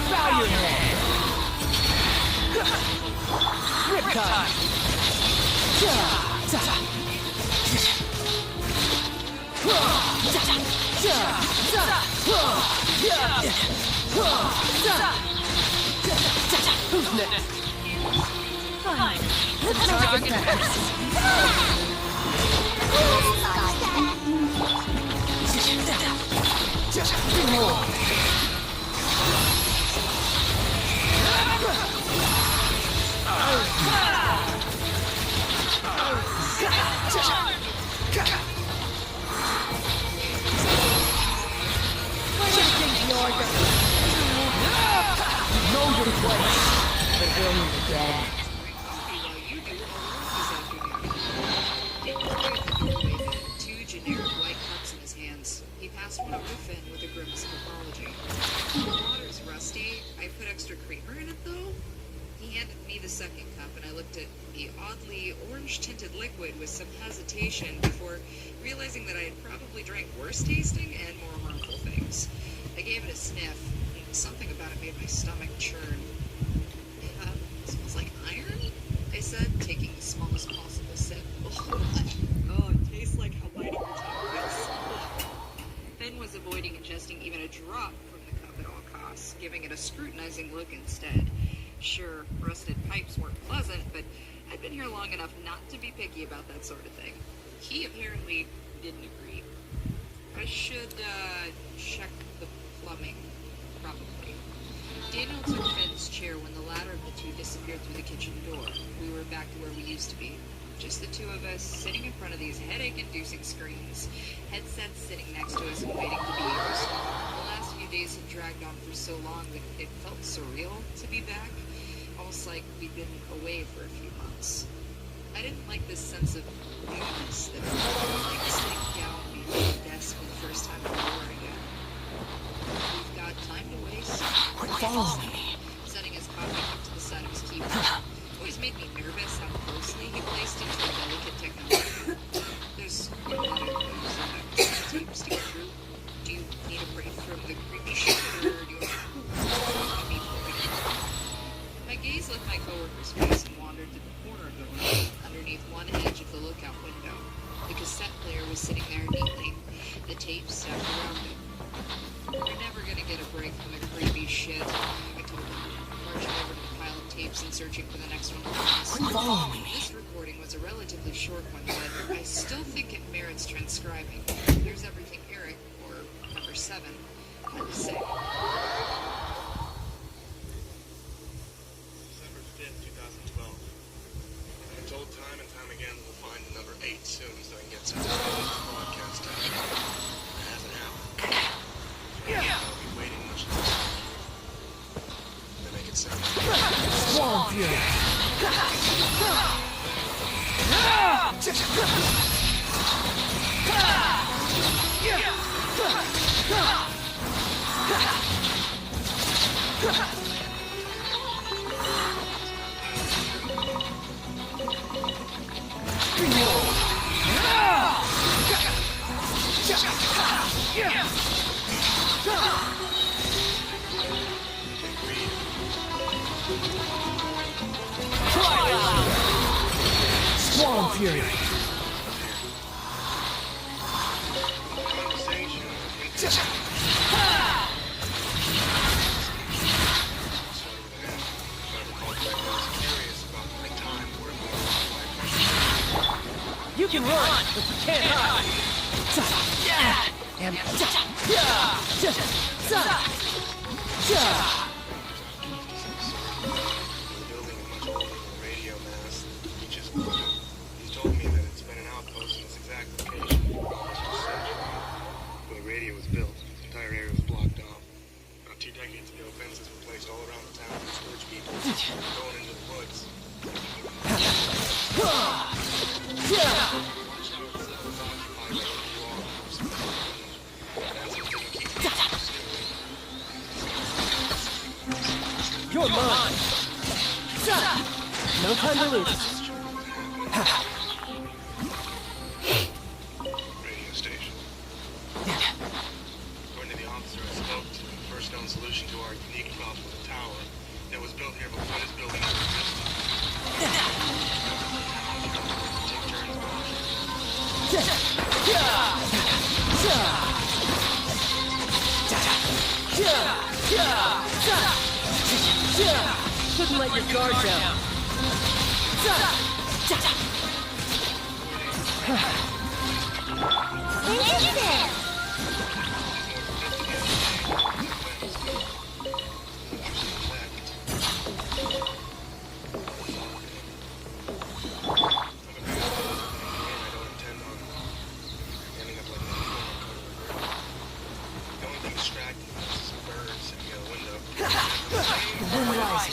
Bow your head! Riptide! Who's next? Fine. The target matters. again. Two generic white cups in his hands. He passed one over to Finn with a grimace of apology. The water's rusty. I put extra creamer in it though. He handed me the second cup and I looked at the oddly orange-tinted liquid with some hesitation before realizing that I had probably drank worse tasting and more harmful things. I gave it a sniff. Something about it made my stomach churn. It smells like iron, I said, taking the smallest possible sip. Oh, it tastes like how biting your tongue is. Finn was avoiding ingesting even a drop from the cup at all costs, giving it a scrutinizing look instead. Sure, rusted pipes weren't pleasant, but I'd been here long enough not to be picky about that sort of thing. He apparently didn't agree. I should, check the plumbing, probably. Daniel took Finn's chair when the latter of the two disappeared through the kitchen door. We were back to where we used to be. Just the two of us, sitting in front of these headache-inducing screens, headsets sitting next to us and waiting to be used. The last few days had dragged on for so long that it felt surreal to be back, almost like we'd been away for a few months. I didn't like this sense of newness that felt like sitting down behind the desk for the first time in war again. We've got time to waste. Follow me. Setting his coffee cup to the side of his keyboard. Always made me nervous how closely he placed into a delicate technology. There's a lot of those tapes to get through. Do you need a break from the creepy shit, or do you want me to? My gaze left my coworker's face and wandered to the corner of the room, underneath one edge of the lookout window. The cassette player was sitting there neatly, the tapes stacked around it. We're never gonna get a break from the creepy shit, I told him, marching over to the pile of tapes and searching for the next one. This recording was a relatively short one, but I still think it merits transcribing. Here's everything Eric, or number 7, had to say. December 5th, 2012. I've been told time and time again we'll find number 8 soon so I can get some time to get this broadcast out. It hasn't happened. I'll be waiting much longer. They make it sound Swamp you! Swamp Fury! You can run, but you can't hide! And building a much older radio mast that reaches blue. He told me that it's been an outpost in this exact location for almost a century. When the radio was built, the entire area was blocked off. About 2 decades ago, fences were placed all around the town to discourage people going into the woods. you're mine! No time to lose. Radio station. According to the officer I spoke to, the first known solution to our unique problem with the tower that was built here before this building ever existed. Take turns Couldn't let your guard down.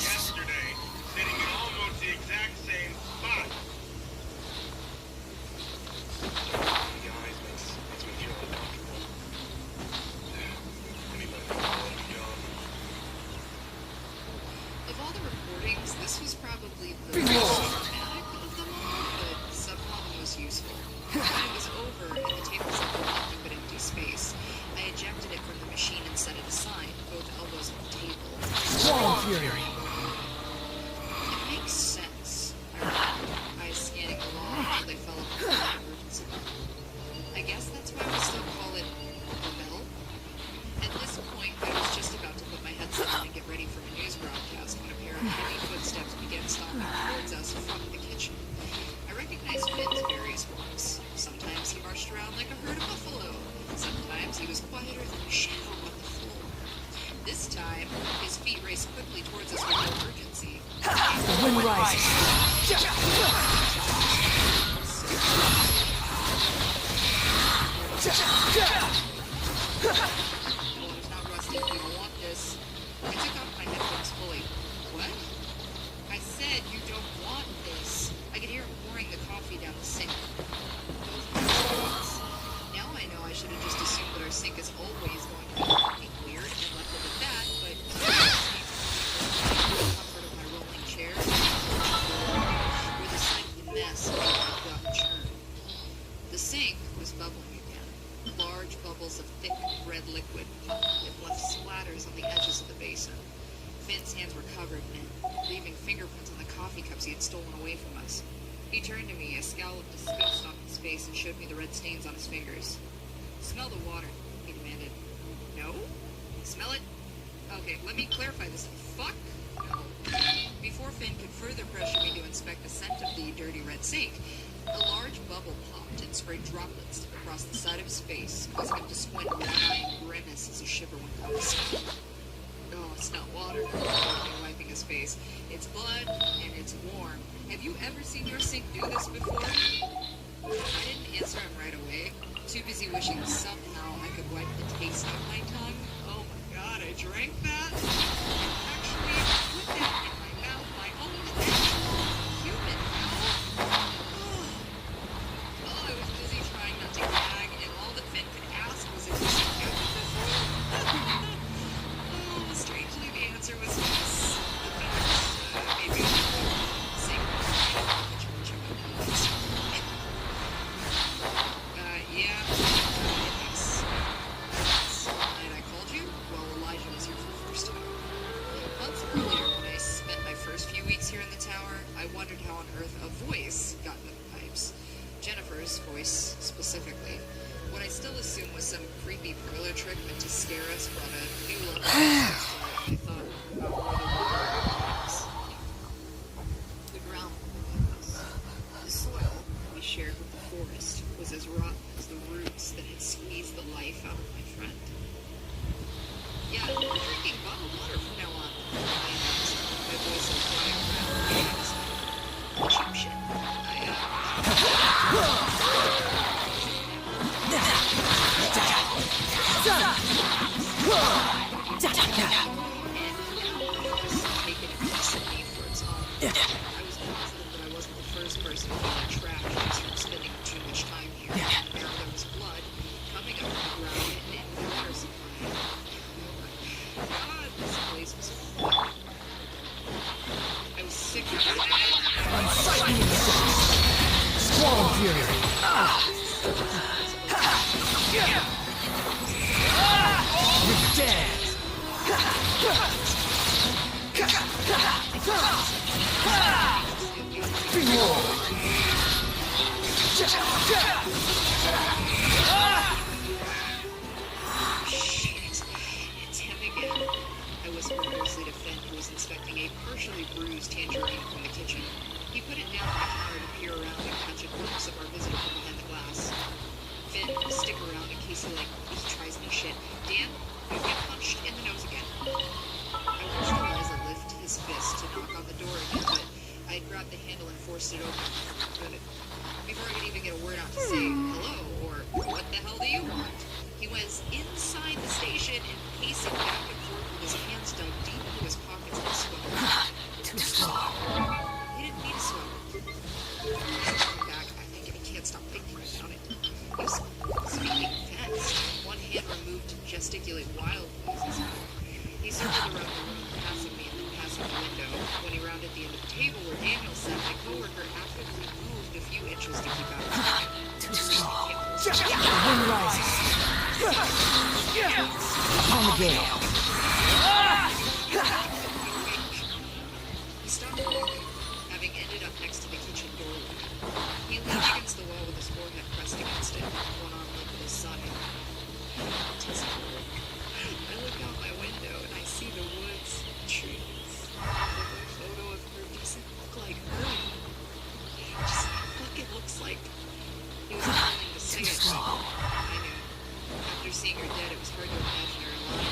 yesterday, sitting it's not rusty. You don't want this. I took off my headphones fully. What? I said you don't want this. I could hear him pouring the coffee down the sink. Now I know I should have just assumed that our sink is always going to be fucking weird and left it at that, but the comfort of my rolling chair with the sight of the mess made my gut churn. The sink was bubbling again. Large bubbles of thick red liquid that left splatters on the edges of the basin. Finn's hands were covered in it, leaving fingerprints on the coffee cups he had stolen away from us. He turned to me, a scowl of disgust on his face, and showed me the red stains on his fingers. Smell the water, he demanded. No? Smell it? Okay, let me clarify this. Fuck no. Before Finn could further pressure me to inspect the scent of the dirty red sink, a large bubble popped and sprayed droplets across the side of his face, causing him to squint one eye and grimace as a shiver went down his spine. Oh, it's not water, wiping his face. It's blood, and it's warm. Have you ever seen your sink do this before? I didn't answer him right away. Too busy wishing somehow I could wipe the taste off my tongue. Oh my god, I drank that? Actually, put that in my mouth, my own actual human mouth. Oh, I was busy trying not to gag, and all that Finn could ask was if we should get with this. Oh, strangely, the answer was yes. The fact, maybe sing yeah, thanks. And I called you? Well, Elijah was here for the first time. Months earlier, when I spent my first few weeks here in the tower, I wondered how on earth a voice got into the pipes. Jennifer's voice, specifically. What I still assumed was some creepy parlor trick meant to scare us brought a new level of I thought about where the was. The ground beneath us. The soil we shared with the forest was as rotten as the roots that had squeezed the life out of my friend. Yeah, we're drinking bottled water from now on, I announced, my voice so quiet around cheap shit. I was positive that I wasn't the first person to get trapped just from spending too much time here. There was blood coming up from the ground and into the water supply. Oh my god, this place was full. I was sick of it. Unsightly insects! Squall fury! You're dead! Behold! Shit, it's him again. I whispered hoarsely to Finn, who was inspecting a partially bruised tangerine from the kitchen. He put it down on the counter to peer around and catch a glimpse of our visitor from behind the glass. Finn, stick around in case he tries new shit. Dan, you get punched in the nose again. I watched Eliza lift his fist to knock on the door again, but I grabbed the handle and forced it open. Good. Before I could even get a word out to say hello or what the hell do you want, he was inside the station and pacing back and forth with his hands dug deep into his pockets and sweating. Too slow. He didn't need to sweat. Looking back, I think he can't stop thinking about it. He was speaking fast, one hand removed to gesticulate wild noises. He circled around the room, passing me and then passing the window. When he rounded the end of the table where Daniel sat, my coworker actively moved a few inches to keep out of his way. Too slow. The wind rises. Upon the gale. He stopped walking, having ended up next to the kitchen doorway. He leaned against the wall with his forehead pressed against it, one arm lifted his side. I look out my window and I see the woods, trees. The photo of her doesn't look like her. Just look, it looks like. He was willing to sing it. I knew. After seeing her dead, it was hard to imagine her alive.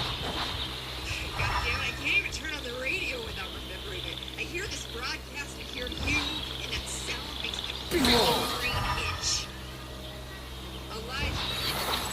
God damn it, I can't even turn on the radio without remembering it. I hear this broadcast, I hear you, and that sound makes my brain itch. Elijah.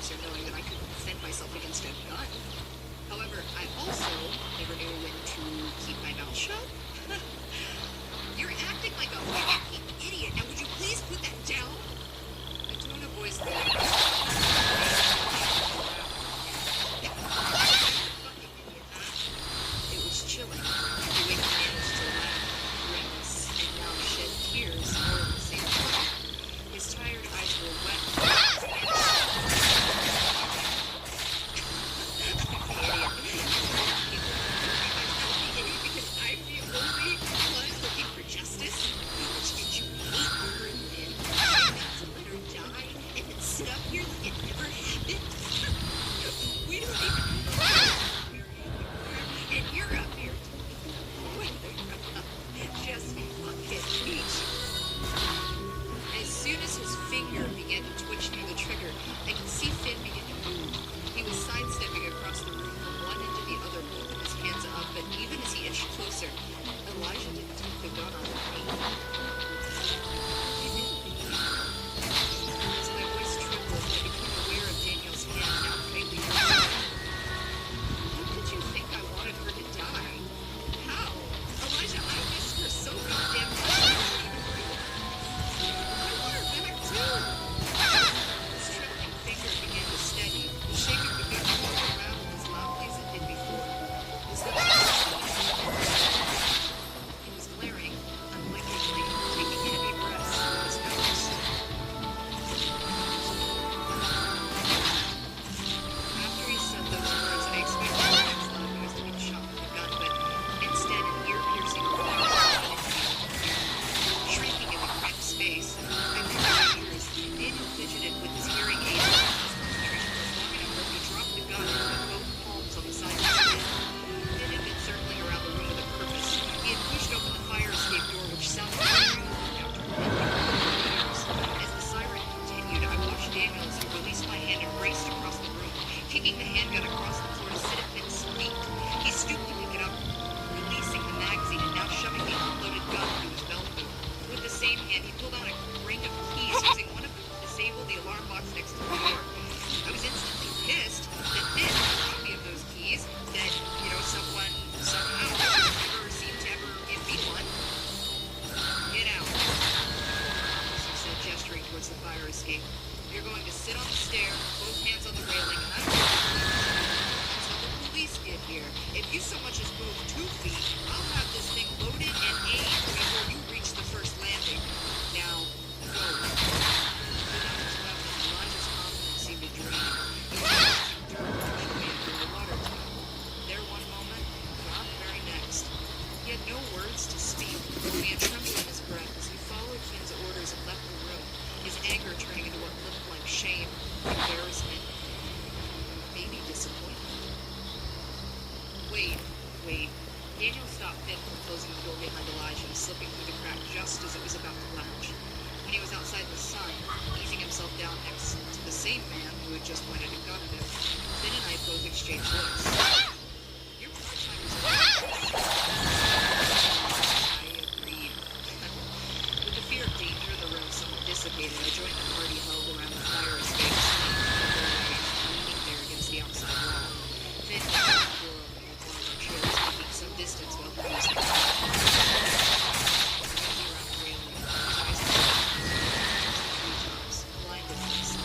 closer knowing that I could defend myself against a gun. However, I also never knew when to keep my mouth shut. You're acting like a fucking idiot. Now would you please put that down? The tone of voice that it was chilling. The way he managed to laugh, grimace, and now shed tears all at the same time. His tired eyes were wet. Because I'm the only one looking for justice. Which did you hate her and then to let her die and then sit up here like it never happened? We don't even know and you're up here just fucking peach. As soon as his finger began to twitch near the trigger, I could see Finn begin to move. He was sidestepping across the room from one end to the other, both of his hands up, but even as he inched closer, Elijah didn't take the gun off me. He didn't think he did. As my voice trembled, I became aware of Danielle's hand now tightly gripped. How could you think I wanted her to die? How? Elijah, I missed her so goddamn much. I want her back too. His trembling finger began to steady. The shape of the gun rolled around as loudly as it did before. His he was glaring, unblinkingly, taking heavy breaths through his nose. After he said those words, I expected the next loud noise to be the shot from the gun, but instead an ear-piercing cry. Shrieking in the cramped space, I moved my ears. Daniel fidgeted with his hearing aid. His concentration was long enough where he dropped the gun and put both palms on the side of his head. Finn had been circling around the room with a purpose. He had pushed open the fire escape door, which sounded like now as the siren continued, I watched Daniel as he released my hand and raced across the room, kicking the handgun across the floor to sit at Finn's feet. He stooped to pick it up, releasing the magazine and now shoving the unloaded gun into his belt loop. With the same hand, he pulled out a ring of keys, using one of them to disable the alarm box next to the door. I was instantly pissed that Finn robbed me of those keys, that, someone, somehow, never seemed to ever give me one. Get out, he said, gesturing towards the fire escape. You're going to sit on the stair, both hands on the railing, and I'm going to until the police get here. If you so much as move 2 feet, I'll have this thing loaded and aimed before you reach the first landing. Now, go. Elijah's confidence seemed to drain. He was dirt washed away from the water tub. There one moment, gone the very next. He had no words to speak, only a tremble in his breath as he followed Finn's orders and left the room, his anger turning into what looked like shame, embarrassment, maybe disappointment. Wait. Daniel stopped Finn from closing the door behind Elijah, slipping through the crack just as it was about to latch. When he was outside the sun, easing himself down next to the same man who had just pointed a gun at him, Finn and I both exchanged looks. Your part-time is I agreed. With the fear of danger in the room somewhat dissipated, I joined the party held around the fire escape, leaning there against the outside wall. Finn held the door open with one of our chairs, taking some distance while he was around the railing, his eyes treetops, blinded by the sun.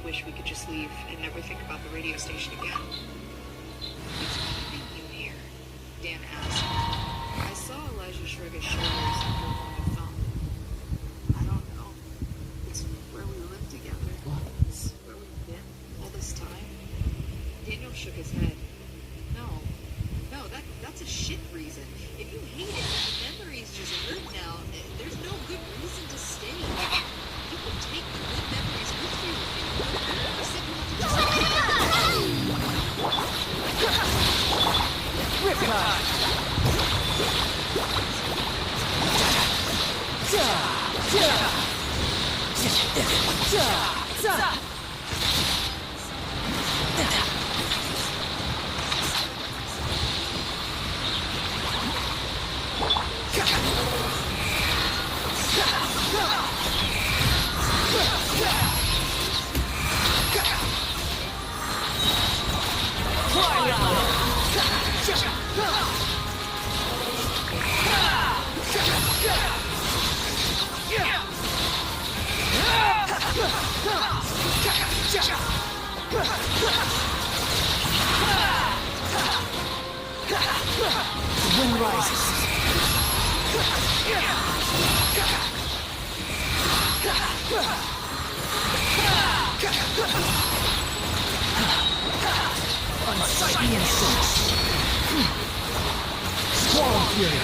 Wish we could just leave and never think about the radio station again. Is anything new here? Dan asked. I saw Elijah shrug his shoulders and give him a thumb. I don't know. It's where we live together. It's where we've been all this time. Daniel shook his head. No, that's a shit reason. If you hate it, the memories just live now. There's no good reason to stay. You can take the good memories with you. You said you want to Wind rises. Unsightly insects. Squall fury.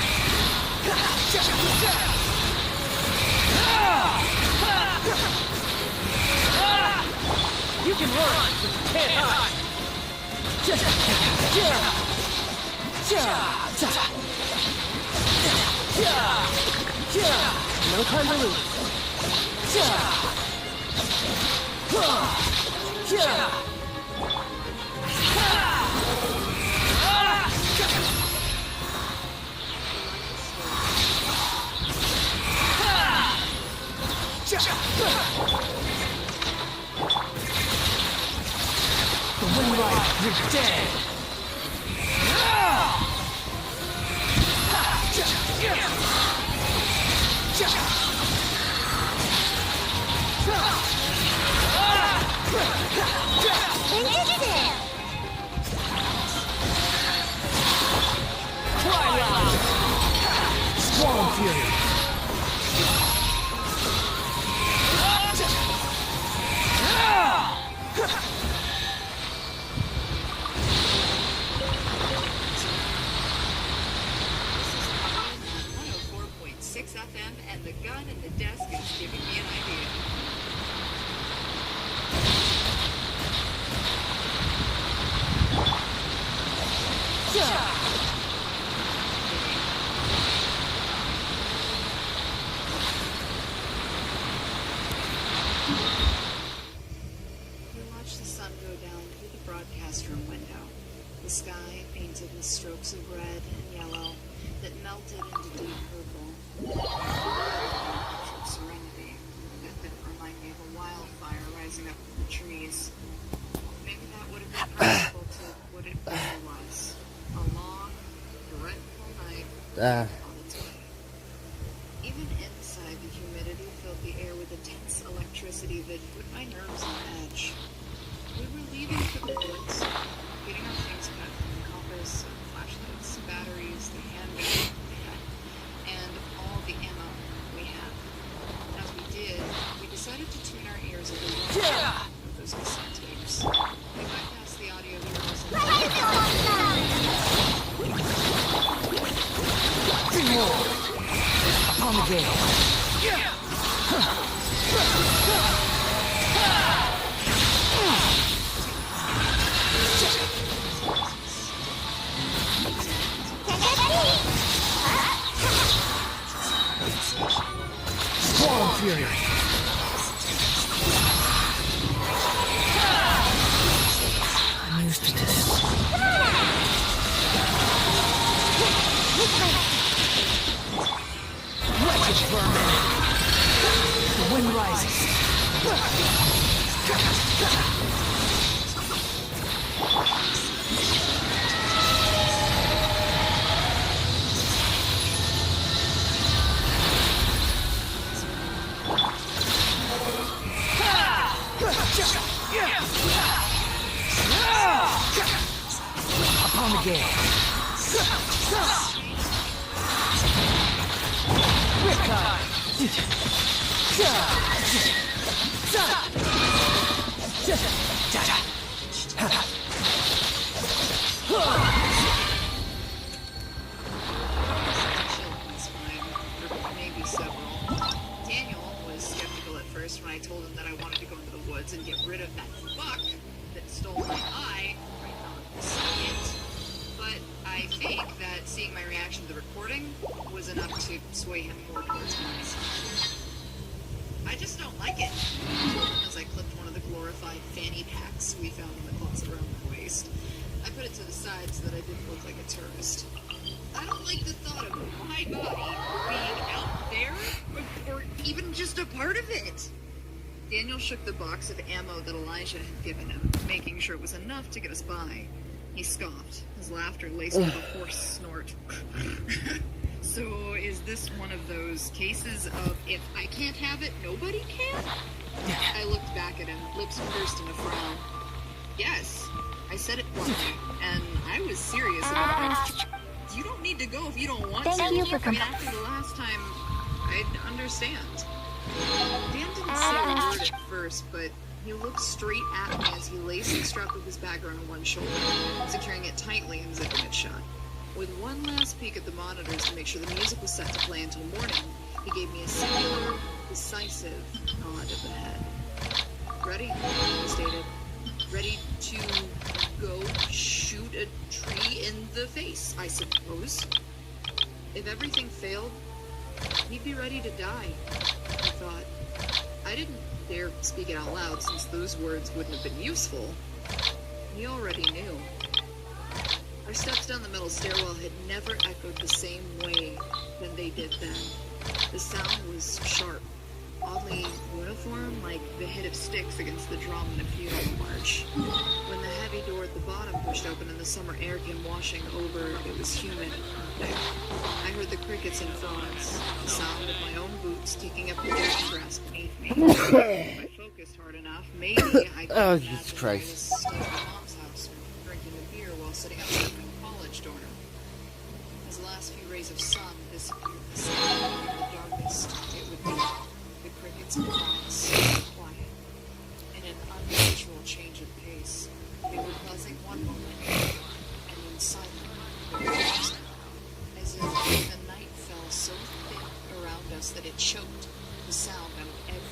You can run, but you can't hide. No time to lose. The wind rider, you're dead. Squall fury. FM, and the gun in the desk is giving me an idea. We watched the sun go down through the broadcast room window. The sky painted with strokes of red and yellow that melted into deep purple. Serenity that remind me of a wildfire rising up from the trees. Maybe that would have been preferable to what it really was. A long, dreadful night on its way. Even inside, the humidity filled the air with a tense electricity that put my nerves on edge. We were leaving for the woods, getting our things packed from the compass, flashlights, batteries, the handgun we had, and all the ammo we had. As we did, we decided to tune our ears at the one of those cassette tapes. We bypassed the audio bureaus and upon the gale. Squall fury. I'm used to this. Wretched vermin. The wind rises. Upon the gale. maybe several. Daniel was skeptical at first when I told him that I wanted to go into the woods and get rid of that fuck that stole my eye right on the second. But I think that seeing my reaction to the recording was enough to sway him more towards my side. I just don't like it. glorified fanny packs we found in the closet around my waist. I put it to the side so that I didn't look like a tourist. I don't like the thought of my body being out there, or even just a part of it. Daniel shook the box of ammo that Elijah had given him, making sure it was enough to get us by. He scoffed, his laughter laced with a hoarse snort. So is this one of those cases of if I can't have it, nobody can? I looked back at him, lips pursed in a frown. Yes, I said it bluntly, and I was serious about it. You don't need to go if you don't want to. Thank you for coming. After the last time, I'd understand. Dan didn't say a word at first, but he looked straight at me as he laced the strap of his bag around one shoulder, securing it tightly and zipping it shut. With one last peek at the monitors to make sure the music was set to play until morning, he gave me a singular, decisive nod of the head. Ready? He stated. Ready to go shoot a tree in the face, I suppose. If everything failed, he'd be ready to die, I thought. I didn't dare speak it out loud since those words wouldn't have been useful. He already knew. Our steps down the middle stairwell had never echoed the same way than they did then. The sound was sharp, oddly uniform, like the hit of sticks against the drum in a funeral march. When the heavy door at the bottom pushed open and the summer air came washing over, it was humid out there. I heard the crickets in Florence, the sound of my own boots kicking up the dirt and grass beneath me. If I focused hard enough, maybe I could Oh, imagine Jesus I Christ. was stuck in my mom's house, drinking a beer while sitting outside my college dorm. As the last few rays of sun disappeared the sound in the darkest, it would be the crickets and frogs, quiet, in an unnatural change of pace. They were buzzing one moment, and then silent the next, as if the night fell so thick around us that it choked the sound out of every